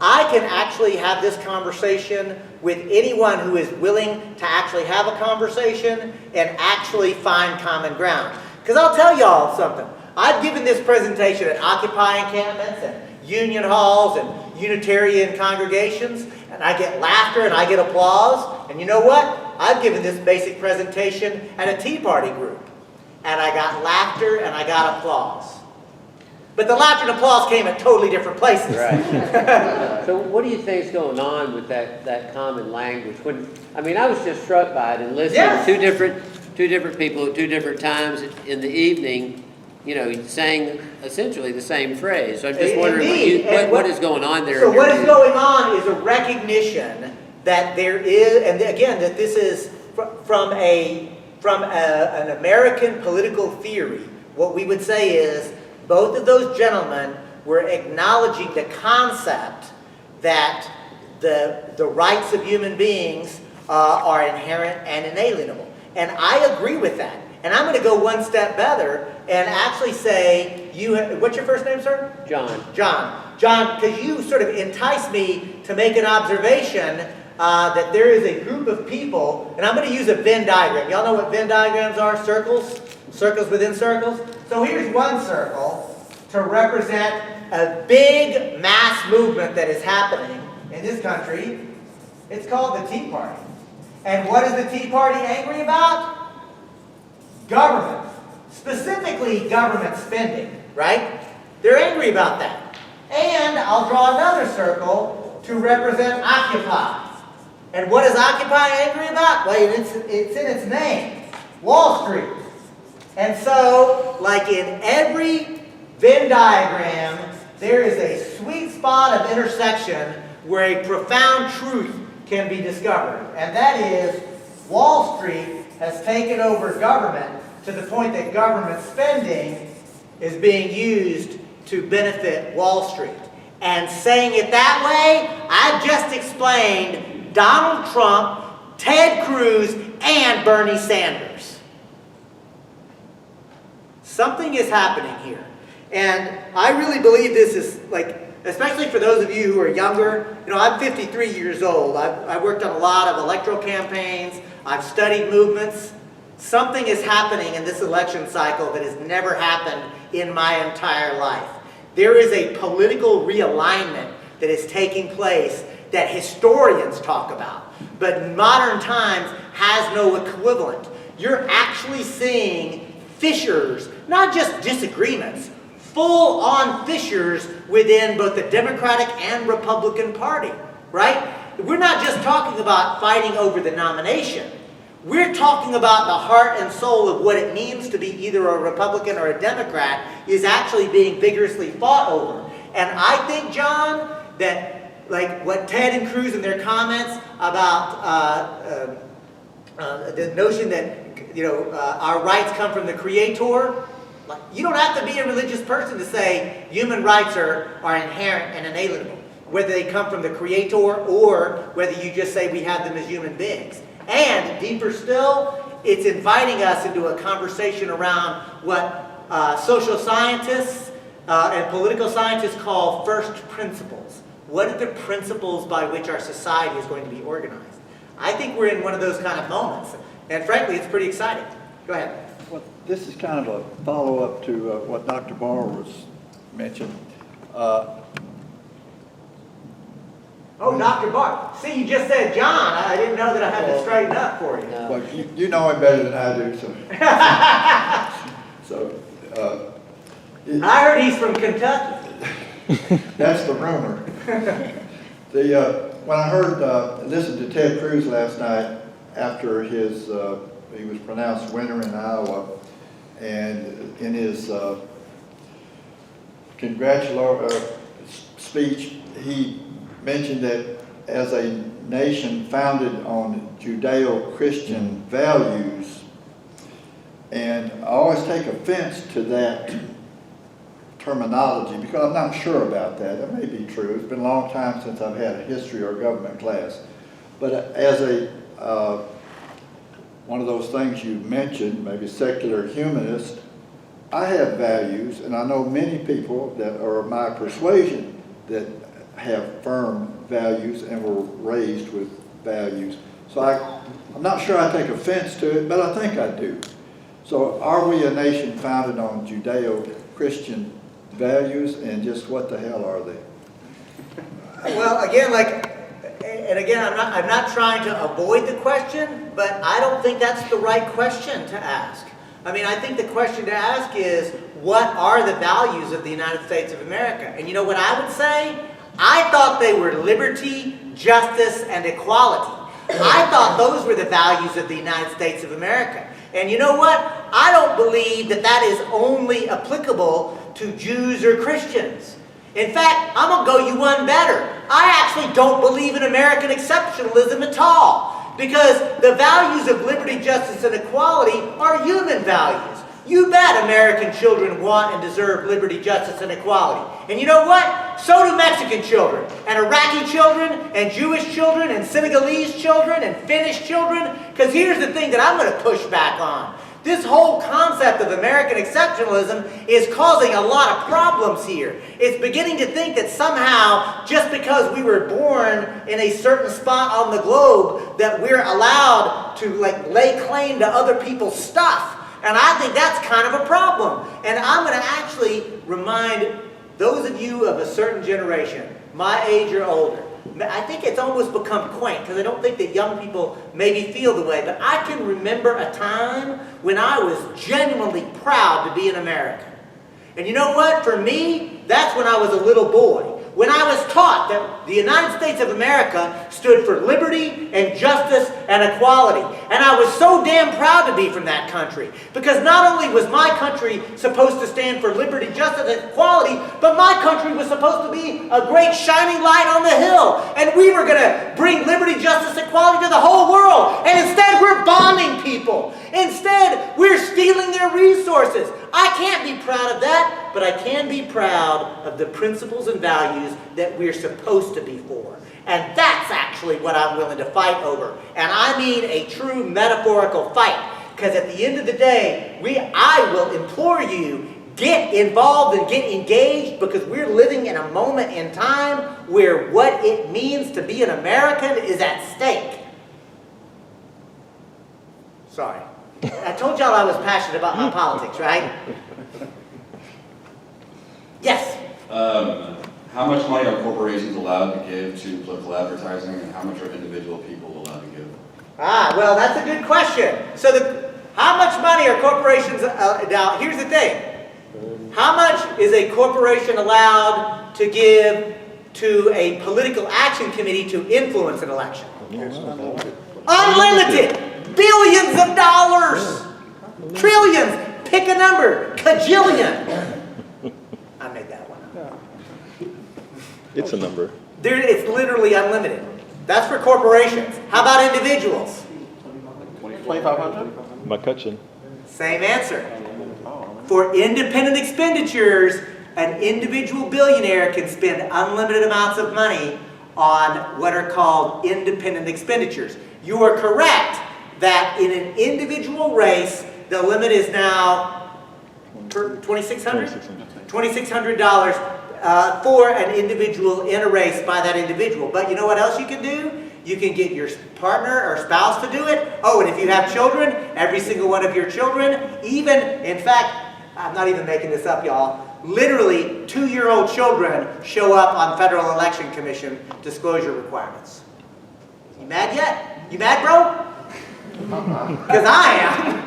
I can actually have this conversation with anyone who is willing to actually have a conversation and actually find common ground. Because I'll tell y'all something. I've given this presentation at Occupy encampments and union halls and Unitarian congregations, and I get laughter and I get applause. And you know what? I've given this basic presentation at a Tea Party group, and I got laughter and I got applause. But the laughter and applause came at totally different places. Right. So what do you think is going on with that common language? I mean, I was just struck by it and listening Yes. to two different people at two different times in the evening, saying essentially the same phrase. So I'm just wondering what is going on there. So what is going on is a recognition that there is, and again, that this is from an American political theory. What we would say is, both of those gentlemen were acknowledging the concept that the rights of human beings are inherent and inalienable. And I agree with that. And I'm going to go one step better and actually say, what's your first name, sir? John. John, because you sort of enticed me to make an observation that there is a group of people, and I'm going to use a Venn diagram. Y'all know what Venn diagrams are? Circles? Circles within circles? So here's one circle to represent a big mass movement that is happening in this country. It's called the Tea Party. And what is the Tea Party angry about? Government. Specifically government spending, right? They're angry about that. And I'll draw another circle to represent Occupy. And what is Occupy angry about? Well, it's in its name. Wall Street. And so, like in every Venn diagram, there is a sweet spot of intersection where a profound truth can be discovered. And that is, Wall Street has taken over government to the point that government spending is being used to benefit Wall Street. And saying it that way, I've just explained Donald Trump, Ted Cruz, and Bernie Sanders. Something is happening here. And I really believe this is, especially for those of you who are younger, I'm 53 years old. I've worked on a lot of electoral campaigns. I've studied movements. Something is happening in this election cycle that has never happened in my entire life. There is a political realignment that is taking place that historians talk about, but in modern times has no equivalent. You're actually seeing fissures, not just disagreements, full-on fissures within both the Democratic and Republican Party, right? We're not just talking about fighting over the nomination. We're talking about the heart and soul of what it means to be either a Republican or a Democrat is actually being vigorously fought over. And I think, John, that what Ted and Cruz in their comments about the notion that our rights come from the Creator. You don't have to be a religious person to say human rights are inherent and inalienable, whether they come from the Creator or whether you just say we have them as human beings. And deeper still, it's inviting us into a conversation around what social scientists and political scientists call first principles. What are the principles by which our society is going to be organized? I think we're in one of those kind of moments. And frankly, it's pretty exciting. Go ahead. Well, this is kind of a follow-up to what Dr. Barr was mentioned. Dr. Barr. See, you just said John. I didn't know that I had to straighten up for you. Well, you know him better than I do, so. I heard he's from Kentucky. That's the rumor. When I listened to Ted Cruz last night after he was pronounced winner in Iowa, and in his congratulatory speech, he mentioned that as a nation founded on Judeo-Christian values, and I always take offense to that terminology because I'm not sure about that. That may be true. It's been a long time since I've had a history or government class. But as a, one of those things you mentioned, maybe secular humanist, I have values, and I know many people that are of my persuasion that have firm values and were raised with values. So I'm not sure I take offense to it, but I think I do. So are we a nation founded on Judeo-Christian values, and just what the hell are they? Well, again, I'm not trying to avoid the question, but I don't think that's the right question to ask. I mean, I think the question to ask is, what are the values of the United States of America? And you know what I would say? I thought they were liberty, justice, and equality. I thought those were the values of the United States of America. And you know what? I don't believe that that is only applicable to Jews or Christians. In fact, I'm going to go you one better. I actually don't believe in American exceptionalism at all, because the values of liberty, justice, and equality are human values. You bet American children want and deserve liberty, justice, and equality. And you know what? So do Mexican children, and Iraqi children, and Jewish children, and Senegalese children, and Finnish children. Because here's the thing that I'm going to push back on. This whole concept of American exceptionalism is causing a lot of problems here. It's beginning to think that somehow, just because we were born in a certain spot on the globe, that we're allowed to lay claim to other people's stuff. And I think that's kind of a problem. And I'm going to actually remind those of you of a certain generation, my age or older, I think it's almost become quaint, because I don't think that young people maybe feel the way, but I can remember a time when I was genuinely proud to be an American. And you know what? For me, that's when I was a little boy. When I was taught that the United States of America stood for liberty and justice and equality. And I was so damn proud to be from that country. Because not only was my country supposed to stand for liberty, justice, and equality, but my country was supposed to be a great shining light on the hill. And we were going to bring liberty, justice, and equality to the whole world. And instead, we're bombing people. Instead, we're stealing their resources. I can't be proud of that, but I can be proud of the principles and values that we're supposed to be for. And that's actually what I'm willing to fight over. And I mean a true metaphorical fight. Because at the end of the day, I will implore you, get involved and get engaged, because we're living in a moment in time where what it means to be an American is at stake. Sorry. I told y'all I was passionate about my politics, right? Yes? How much money are corporations allowed to give to political advertising, and how much are individual people allowed to give? Well, that's a good question. So how much money are corporations, now here's the thing. How much is a corporation allowed to give to a political action committee to influence an election? Unlimited! Billions of dollars! Trillions! Pick a number. Kajillion! I made that one up. It's a number. It's literally unlimited. That's for corporations. How about individuals? 2,500? McCutcheon. Same answer. For independent expenditures, an individual billionaire can spend unlimited amounts of money on what are called independent expenditures. You are correct that in an individual race, the limit is now $2,600? $2,600 for an individual in a race by that individual. But you know what else you can do? You can get your partner or spouse to do it. Oh, and if you have children, every single one of your children, even, in fact, I'm not even making this up, y'all, literally 2-year-old children show up on Federal Election Commission disclosure requirements. You mad yet? You mad, bro? Because I am.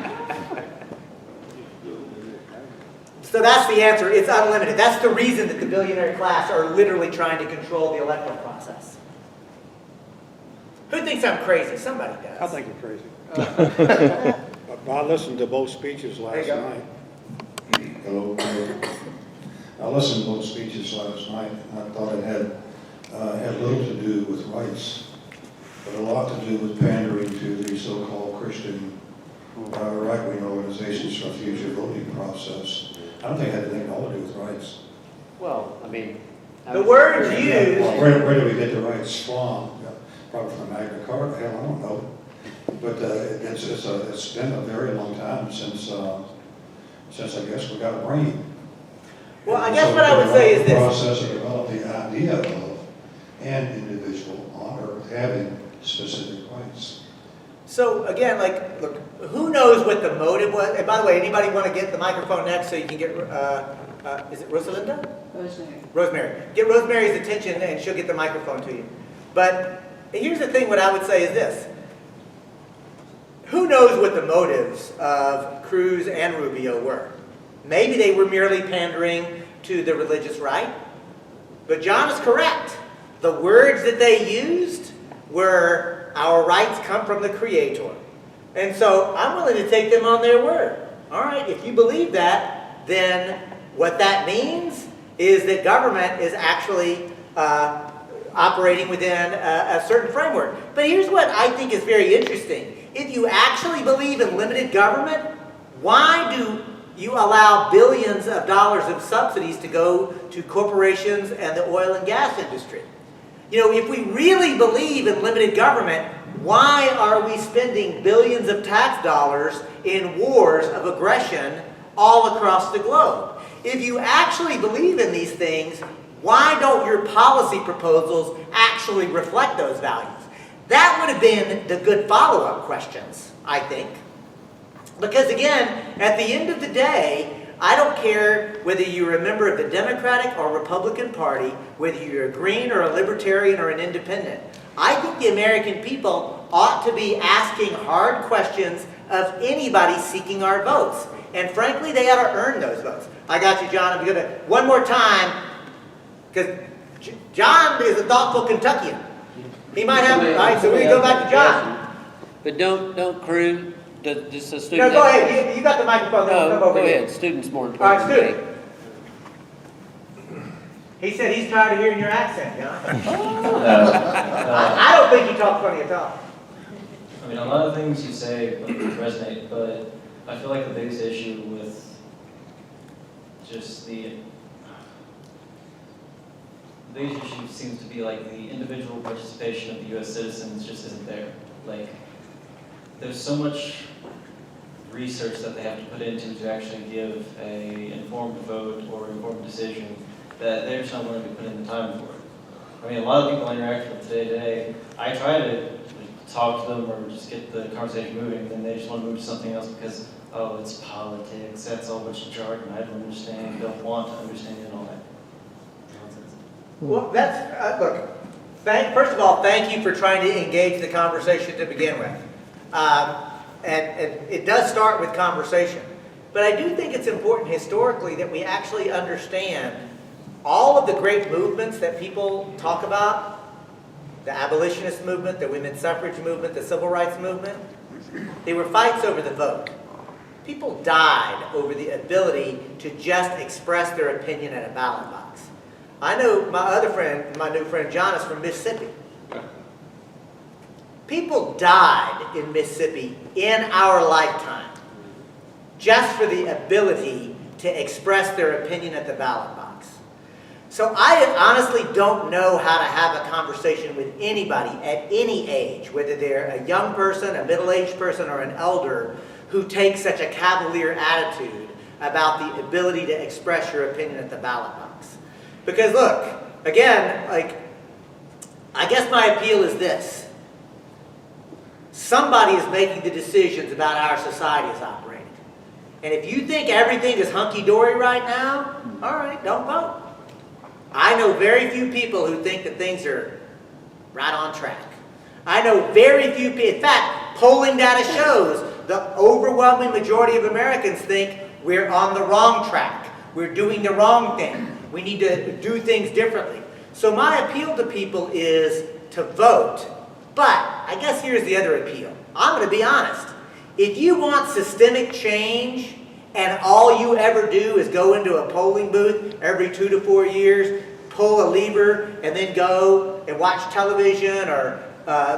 So that's the answer. It's unlimited. That's the reason that the billionaire class are literally trying to control the electoral process. Who thinks I'm crazy? Somebody does. I think you're crazy. I listened to both speeches last night. Hello. I listened to both speeches last night, and I thought it had little to do with rights, but a lot to do with pandering to the so-called Christian right-wing organizations for a future voting process. I don't think it had anything at all to do with rights. Well, I mean... The words used... Where do we get the rights from? probably from Magna Carta, hell, I don't know. But it's been a very long time since I guess we got a brain. Well, I guess what I would say is The this. process of developing the idea of an individual on earth having specific rights. So again, like, look, who knows what the motive was? And by the way, anybody want to get the microphone next so you can get, is it Rosalinda? Rosemary. Rosemary. Get Rosemary's attention and she'll get the microphone to you. But here's the thing, what I would say is this. Who knows what the motives of Cruz and Rubio were? Maybe they were merely pandering to the religious right. But John is correct. The words that they used were, our rights come from the Creator. And so I'm willing to take them on their word. All right, if you believe that, then what that means is that government is actually operating within a certain framework. But here's what I think is very interesting. If you actually believe in limited government, why do you allow billions of dollars of subsidies to go to corporations and the oil and gas industry? You know, if we really believe in limited government, why are we spending billions of tax dollars in wars of aggression all across the globe? If you actually believe in these things, why don't your policy proposals actually reflect those values? That would have been the good follow-up questions, I think. Because again, at the end of the day, I don't care whether you're a member of the Democratic or Republican Party, whether you're a Green or a Libertarian or an Independent. I think the American people ought to be asking hard questions of anybody seeking our votes. And frankly, they ought to earn those votes. I got you, John. I'm going to, one more time, because John is a thoughtful Kentuckian. He might have, all right, so we go back to John. But don't Cruz, just a No, student. go ahead. You got the microphone. No, Come over go here. ahead, student's more All right, important. than me. student. He said he's tired of hearing your accent, John. I don't think you talk funny at all. I mean, a lot of things you say resonate, but I feel like the biggest issue with just the biggest issue seems to be like the individual participation of the U.S. citizens just isn't there. Like, there's so much research that they have to put into to actually give a informed vote or informed decision that they're just not willing to put in the time for it. I mean, a lot of people I interact with today, I try to talk to them or just get the conversation moving, and they just want to move to something else because, oh, it's politics, that's all bunch of jargon, I don't understand, don't want to understand, and all that nonsense. Well, that's, look, first of all, thank you for trying to engage the conversation to begin with. And it does start with conversation. But I do think it's important historically that we actually understand all of the great movements that people talk about, the abolitionist movement, the women's suffrage movement, the civil rights movement, they were fights over the vote. People died over the ability to just express their opinion at a ballot box. I know my new friend John is from Mississippi. People died in Mississippi in our lifetime just for the ability to express their opinion at the ballot box. So I honestly don't know how to have a conversation with anybody at any age, whether they're a young person, a middle-aged person, or an elder, who takes such a cavalier attitude about the ability to express your opinion at the ballot box. Because look, again, I guess my appeal is this. Somebody is making the decisions about how our society is operating. And if you think everything is hunky-dory right now, all right, don't vote. I know very few people who think that things are right on track. I know very few people, in fact, polling data shows the overwhelming majority of Americans think we're on the wrong track. We're doing the wrong thing. We need to do things differently. So my appeal to people is to vote. But I guess here's the other appeal. I'm going to be honest. If you want systemic change and all you ever do is go into a polling booth every 2 to 4 years, pull a lever, and then go and watch television or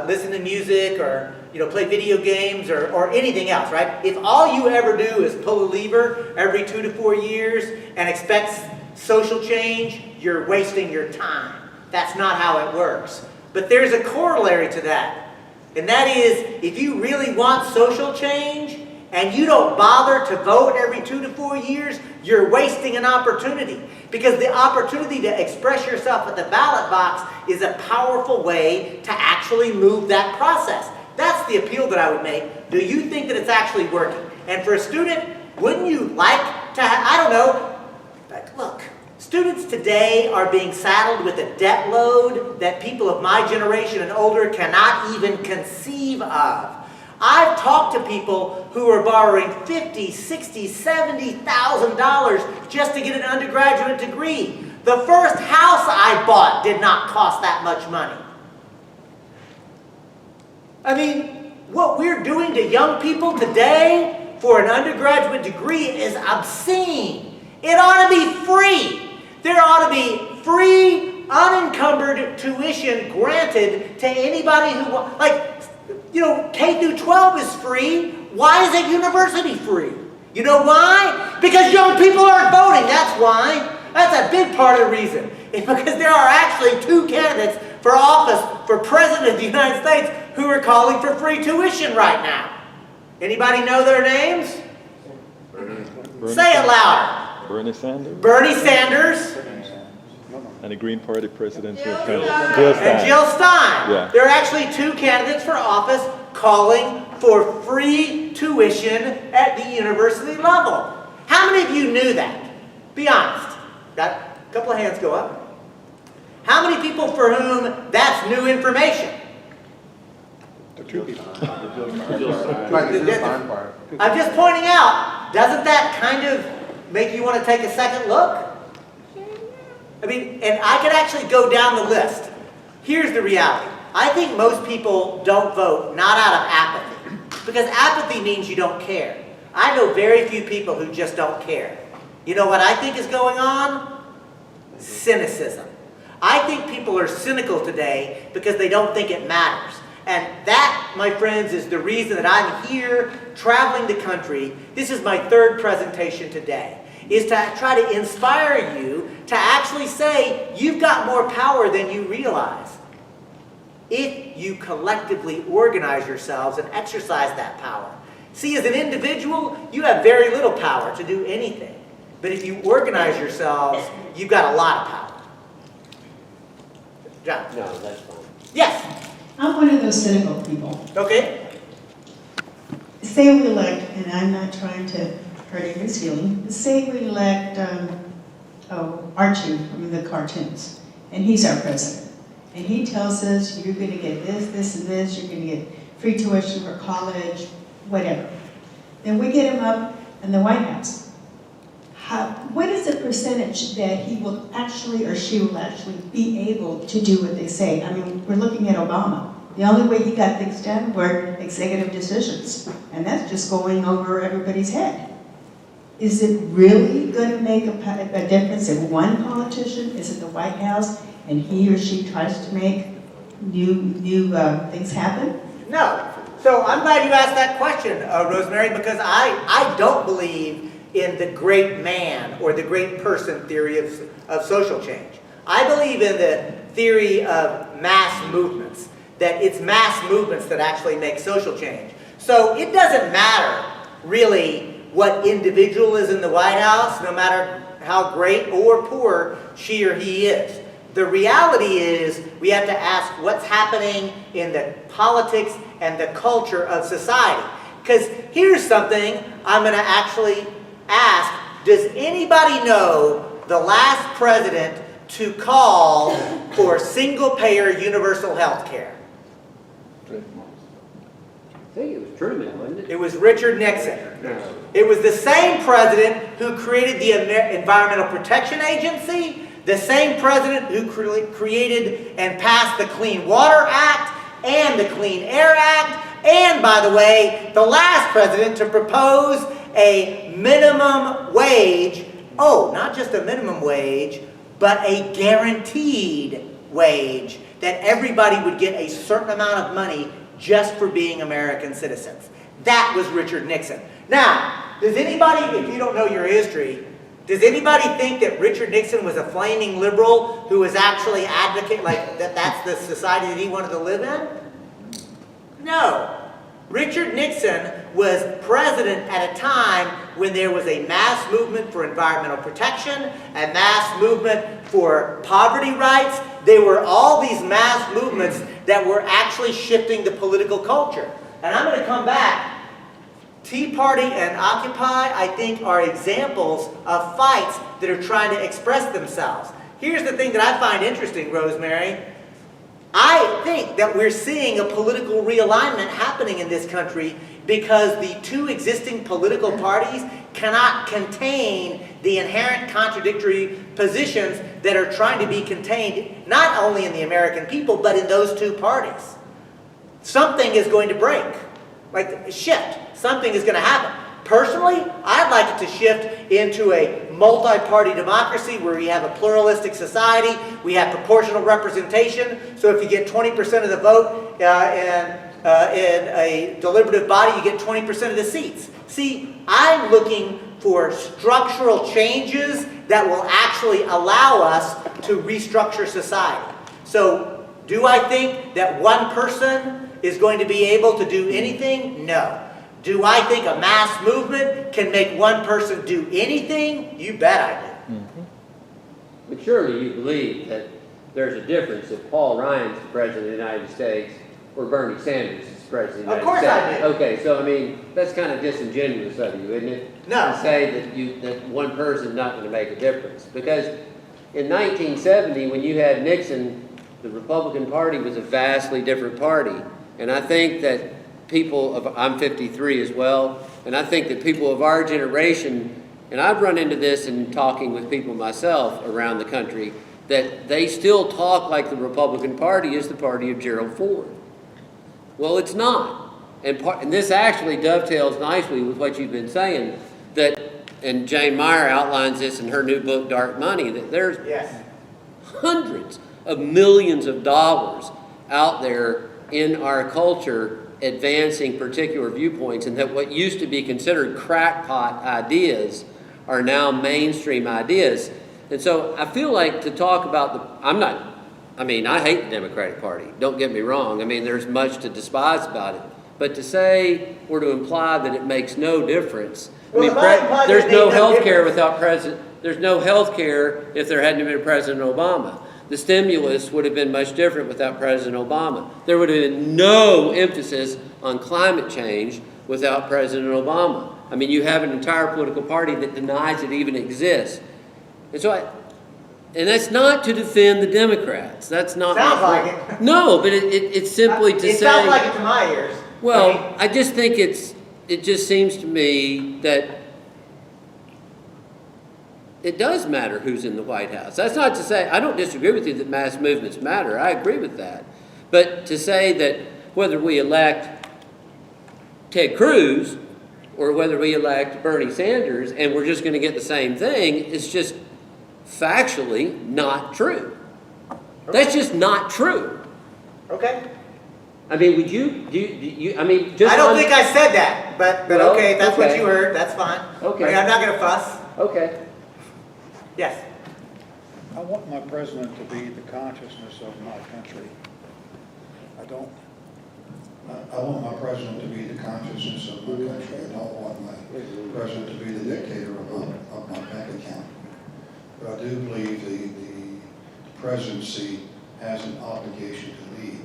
listen to music or play video games or anything else, right? If all you ever do is pull a lever every 2 to 4 years and expect social change, you're wasting your time. That's not how it works. But there's a corollary to that. And that is, if you really want social change and you don't bother to vote every 2 to 4 years, you're wasting an opportunity. Because the opportunity to express yourself at the ballot box is a powerful way to actually move that process. That's the appeal that I would make. Do you think that it's actually working? And for a student, wouldn't you like to have, I don't know, like, look, students today are being saddled with a debt load that people of my generation and older cannot even conceive of. I've talked to people who are borrowing $50,000, $60,000, $70,000 just to get an undergraduate degree. The first house I bought did not cost that much money. I mean, what we're doing to young people today for an undergraduate degree is obscene. It ought to be free. There ought to be free, unencumbered tuition granted to anybody who wants. Like, you know, K through 12 is free. Why is it university free? You know why? Because young people aren't voting. That's why. That's a big part of the reason. It's because there are actually 2 candidates for office for President of the United States who are calling for free tuition right now. Anybody know their names? Say it louder. Bernie Sanders Bernie Sanders and the Green Party presidential candidate. and Jill Stein. Yeah. There are actually 2 candidates for office calling for free tuition at the university level. How many of you knew that? Be honest. Got a couple of hands go up. How many people for whom that's new information? The 2 people. I'm just pointing out, doesn't that kind of make you want to take a second look? I mean, and I could actually go down the list. Here's the reality. I think most people don't vote not out of apathy, because apathy means you don't care. I know very few people who just don't care. You know what I think is going on? Cynicism. I think people are cynical today because they don't think it matters. And that, my friends, is the reason that I'm here traveling the country. This is my 3rd presentation today, is to try to inspire you to actually say you've got more power than you realize. If you collectively organize yourselves and exercise that power. See, as an individual, you have very little power to do anything. But if you organize yourselves, you've got a lot of power. John? No, that's fine. Yes. I'm one of those cynical people. Okay. Say we elect, and I'm not trying to hurt anybody's feelings, but say we elect Archie from the cartoons, and he's our president. And he tells us, you're going to get this, this, and this, you're going to get free tuition for college, whatever. Then we get him up in the White House. What is the percentage that he will actually, or she will actually, be able to do what they say? I mean, we're looking at Obama. The only way he got things done were executive decisions, and that's just going over everybody's head. Is it really going to make a difference if one politician is in the White House and he or she tries to make new things happen? No. So I'm glad you asked that question, Rosemary, because I don't believe in the great man or the great person theory of social change. I believe in the theory of mass movements, that it's mass movements that actually make social change. So it doesn't matter really what individual is in the White House, no matter how great or poor she or he is. The reality is we have to ask what's happening in the politics and the culture of society. Because here's something I'm going to actually ask. Does anybody know the last president to call for single-payer universal health care? I think it was Truman, wasn't it? It was Richard Nixon. No. It was the same president who created the Environmental Protection Agency, the same president who created and passed the Clean Water Act and the Clean Air Act, and, by the way, the last president to propose a minimum wage, not just a minimum wage, but a guaranteed wage, that everybody would get a certain amount of money just for being American citizens. That was Richard Nixon. Now, does anybody, if you don't know your history, Does anybody think that Richard Nixon was a flaming liberal who was actually advocate, like that's the society that he wanted to live in? No. Richard Nixon was president at a time when there was a mass movement for environmental protection, a mass movement for poverty rights. There were all these mass movements that were actually shifting the political culture. And I'm going to come back. Tea Party and Occupy, I think, are examples of fights that are trying to express themselves. Here's the thing that I find interesting, Rosemary. I think that we're seeing a political realignment happening in this country because the two existing political parties cannot contain the inherent contradictory positions that are trying to be contained not only in the American people, but in those two parties. Something is going to break, like a shift. Something is going to happen. Personally, I'd like it to shift into a multi-party democracy where we have a pluralistic society, we have proportional representation, so if you get 20% of the vote in a deliberative body, you get 20% of the seats. See, I'm looking for structural changes that will actually allow us to restructure society. So, do I think that one person is going to be able to do anything? No. Do I think a mass movement can make one person do anything? You bet I do. Mm-hmm. But surely you believe that there's a difference if Paul Ryan's the President of the United States or Bernie Sanders is the President of the United States. Of course I do. Okay, so I mean, that's kind of disingenuous of you, isn't it? No. To say that one person's not going to make a difference. Because in 1970, when you had Nixon, the Republican Party was a vastly different party. And I think that I'm 53 as well, and I think that people of our generation, and I've run into this in talking with people myself around the country, that they still talk like the Republican Party is the party of Gerald Ford. Well, it's not. And this actually dovetails nicely with what you've been saying, that, and Jane Meyer outlines this in her new book, Dark Money, that there's hundreds of millions of dollars out there in our culture advancing particular viewpoints, and that what used to be considered crackpot ideas are now mainstream ideas. And so I feel like to talk about I hate the Democratic Party, don't get me wrong. I mean, there's much to despise about it. But to say or to imply that it makes no difference, there's no health care without there's no health care if there hadn't been President Obama. The stimulus would have been much different without President Obama. There would have been no emphasis on climate change without President Obama. I mean, you have an entire political party that denies it even exists. And so and that's not to defend the Democrats. That's not. Sounds like it. No, but it's simply to say. It sounds like it to my ears. Well, I just think it just seems to me that it does matter who's in the White House. That's not to say, I don't disagree with you that mass movements matter. I agree with that. But to say that whether we elect Ted Cruz or whether we elect Bernie Sanders and we're just going to get the same thing is just factually not true. Okay. That's just not true. Okay. I mean, would you I mean, just I don't think I said that, but well, okay, if that's what you heard, that's fine. Okay. I mean, I'm not going to fuss. Okay. Yes. I want my president to be the consciousness of my country. I want my president to be the consciousness of my country. I don't want my president to be the dictator of my bank account. But I do believe the presidency has an obligation to lead.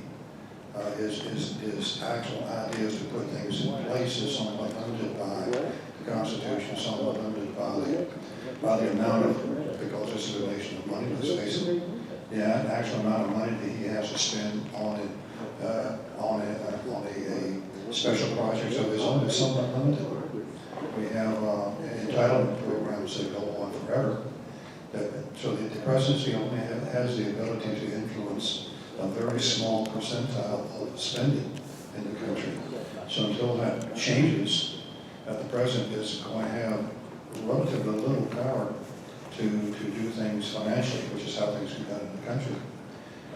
His actual ideas to put things in place is somewhat limited by the Constitution, somewhat limited by the amount of, because this is a nation of money, let's face it, the actual amount of money that he has to spend on a special projects of his own is somewhat limited. We have entitlement programs that go on forever. So the presidency only has the ability to influence a very small percentile of spending in the country. So until that changes, the president is going to have relatively little power to do things financially, which is how things get done in the country.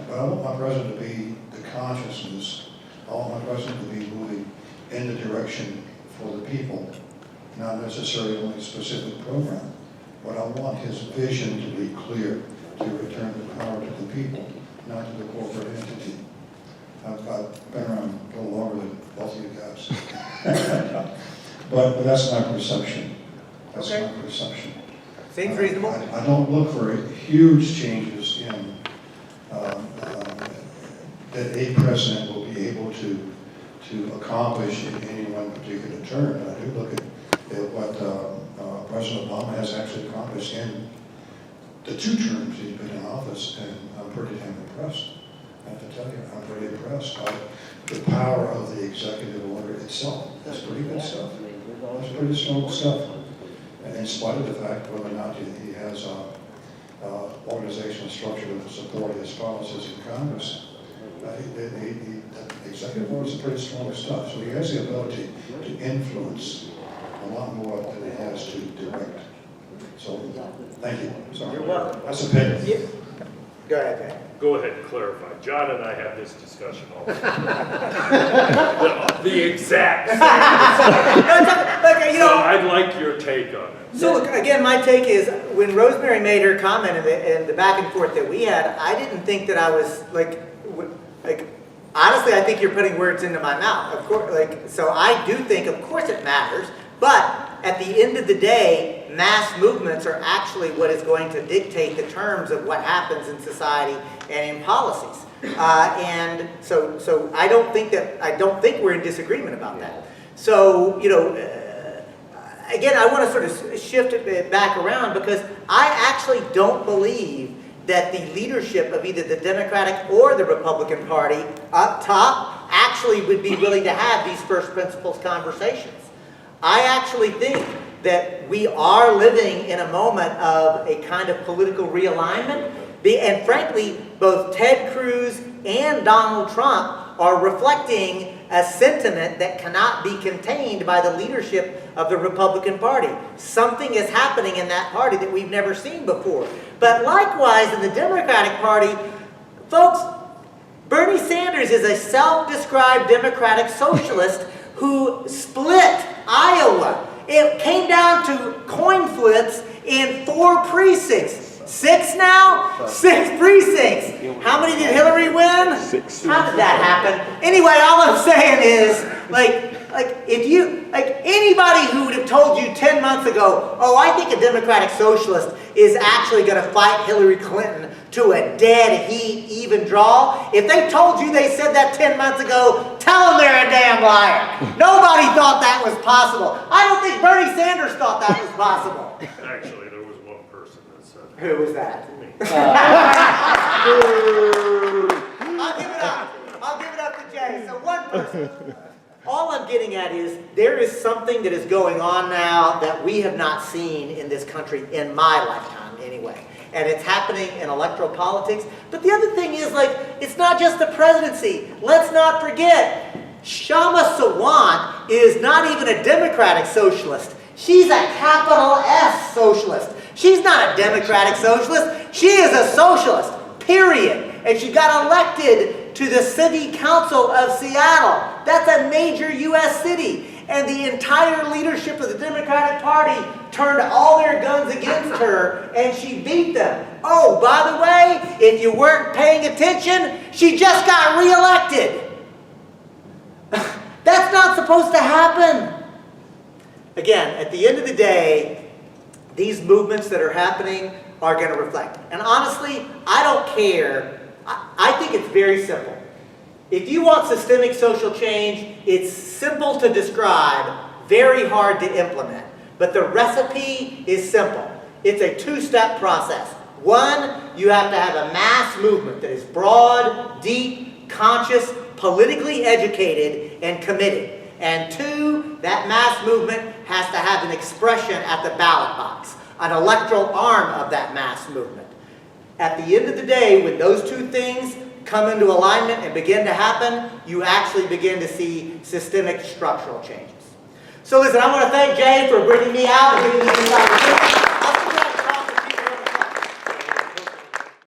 But I want my president to be the consciousness. I want my president to be moving in the direction for the people, not necessarily only a specific program. But I want his vision to be clear, to return the power to the people, not to the corporate entity. I've been around a little longer than both of you guys. But that's my perception. That's Okay. my perception. Seems reasonable. I don't look for huge changes in, that a president will be able to accomplish in any one particular term. But I do look at what President Obama has actually accomplished in the 2 terms he's been in office, and I'm pretty damn impressed. I have to tell you, I'm pretty impressed by the power of the executive order itself. That's pretty good stuff. That's pretty strong stuff. And in spite of the fact whether or not he has organizational structure that will support his policies in Congress, the executive order is pretty strong stuff. So he has the ability to influence a lot more than he has to direct. So, thank you. Sorry. You're welcome. That's a pity. Yeah. Go ahead, Dan. Go ahead and clarify. John and I have this discussion all the time. The exact same. Look, you So know, I'd like your take on it. so look, again, my take is when Rosemary made her comment in the back and forth that we had, I didn't think that I was like honestly, I think you're putting words into my mouth. Of course, so I do think, of course, it matters. But at the end of the day, mass movements are actually what is going to dictate the terms of what happens in society and in policies. And so I don't think we're in disagreement about that. So, you know, again, I want to sort of shift it back around because I actually don't believe that the leadership of either the Democratic or the Republican Party up top actually would be willing to have these first principles conversations. I actually think that we are living in a moment of a kind of political realignment. And frankly, both Ted Cruz and Donald Trump are reflecting a sentiment that cannot be contained by the leadership of the Republican Party. Something is happening in that party that we've never seen before. But likewise, in the Democratic Party, folks, Bernie Sanders is a self-described Democratic socialist who split Iowa. It came down to coin flips in 4 precincts. 6 now? 6 precincts. How many did Hillary win? 6. How did that happen? Anyway, all I'm saying is, if anybody who would have told you 10 months ago, oh, I think a Democratic socialist is actually going to fight Hillary Clinton to a dead heat even draw, if they told you they said that 10 months ago, tell them they're a damn liar. Nobody thought that was possible. I don't think Bernie Sanders thought that was possible. Actually, there was one person that said that. Who was that? I'll give it up to Jay. So one person. All I'm getting at is there is something that is going on now that we have not seen in this country in my lifetime anyway. And it's happening in electoral politics. But the other thing is, it's not just the presidency. Let's not forget, Shama Sawant is not even a Democratic socialist. She's a capital S socialist. She's not a Democratic socialist. She is a socialist, period. And she got elected to the City Council of Seattle. That's a major U.S. city. And the entire leadership of the Democratic Party turned all their guns against her, and she beat them. Oh, by the way, if you weren't paying attention, she just got reelected. That's not supposed to happen. Again, at the end of the day, these movements that are happening are going to reflect. And honestly, I don't care. I think it's very simple. If you want systemic social change, it's simple to describe, very hard to implement. But the recipe is simple. It's a 2-step process. 1, you have to have a mass movement that is broad, deep, conscious, politically educated, and committed. And 2, that mass movement has to have an expression at the ballot box, an electoral arm of that mass movement. At the end of the day, when those 2 things come into alignment and begin to happen, you actually begin to see systemic structural changes. So listen, I want to thank Jay for bringing me out and giving me this opportunity.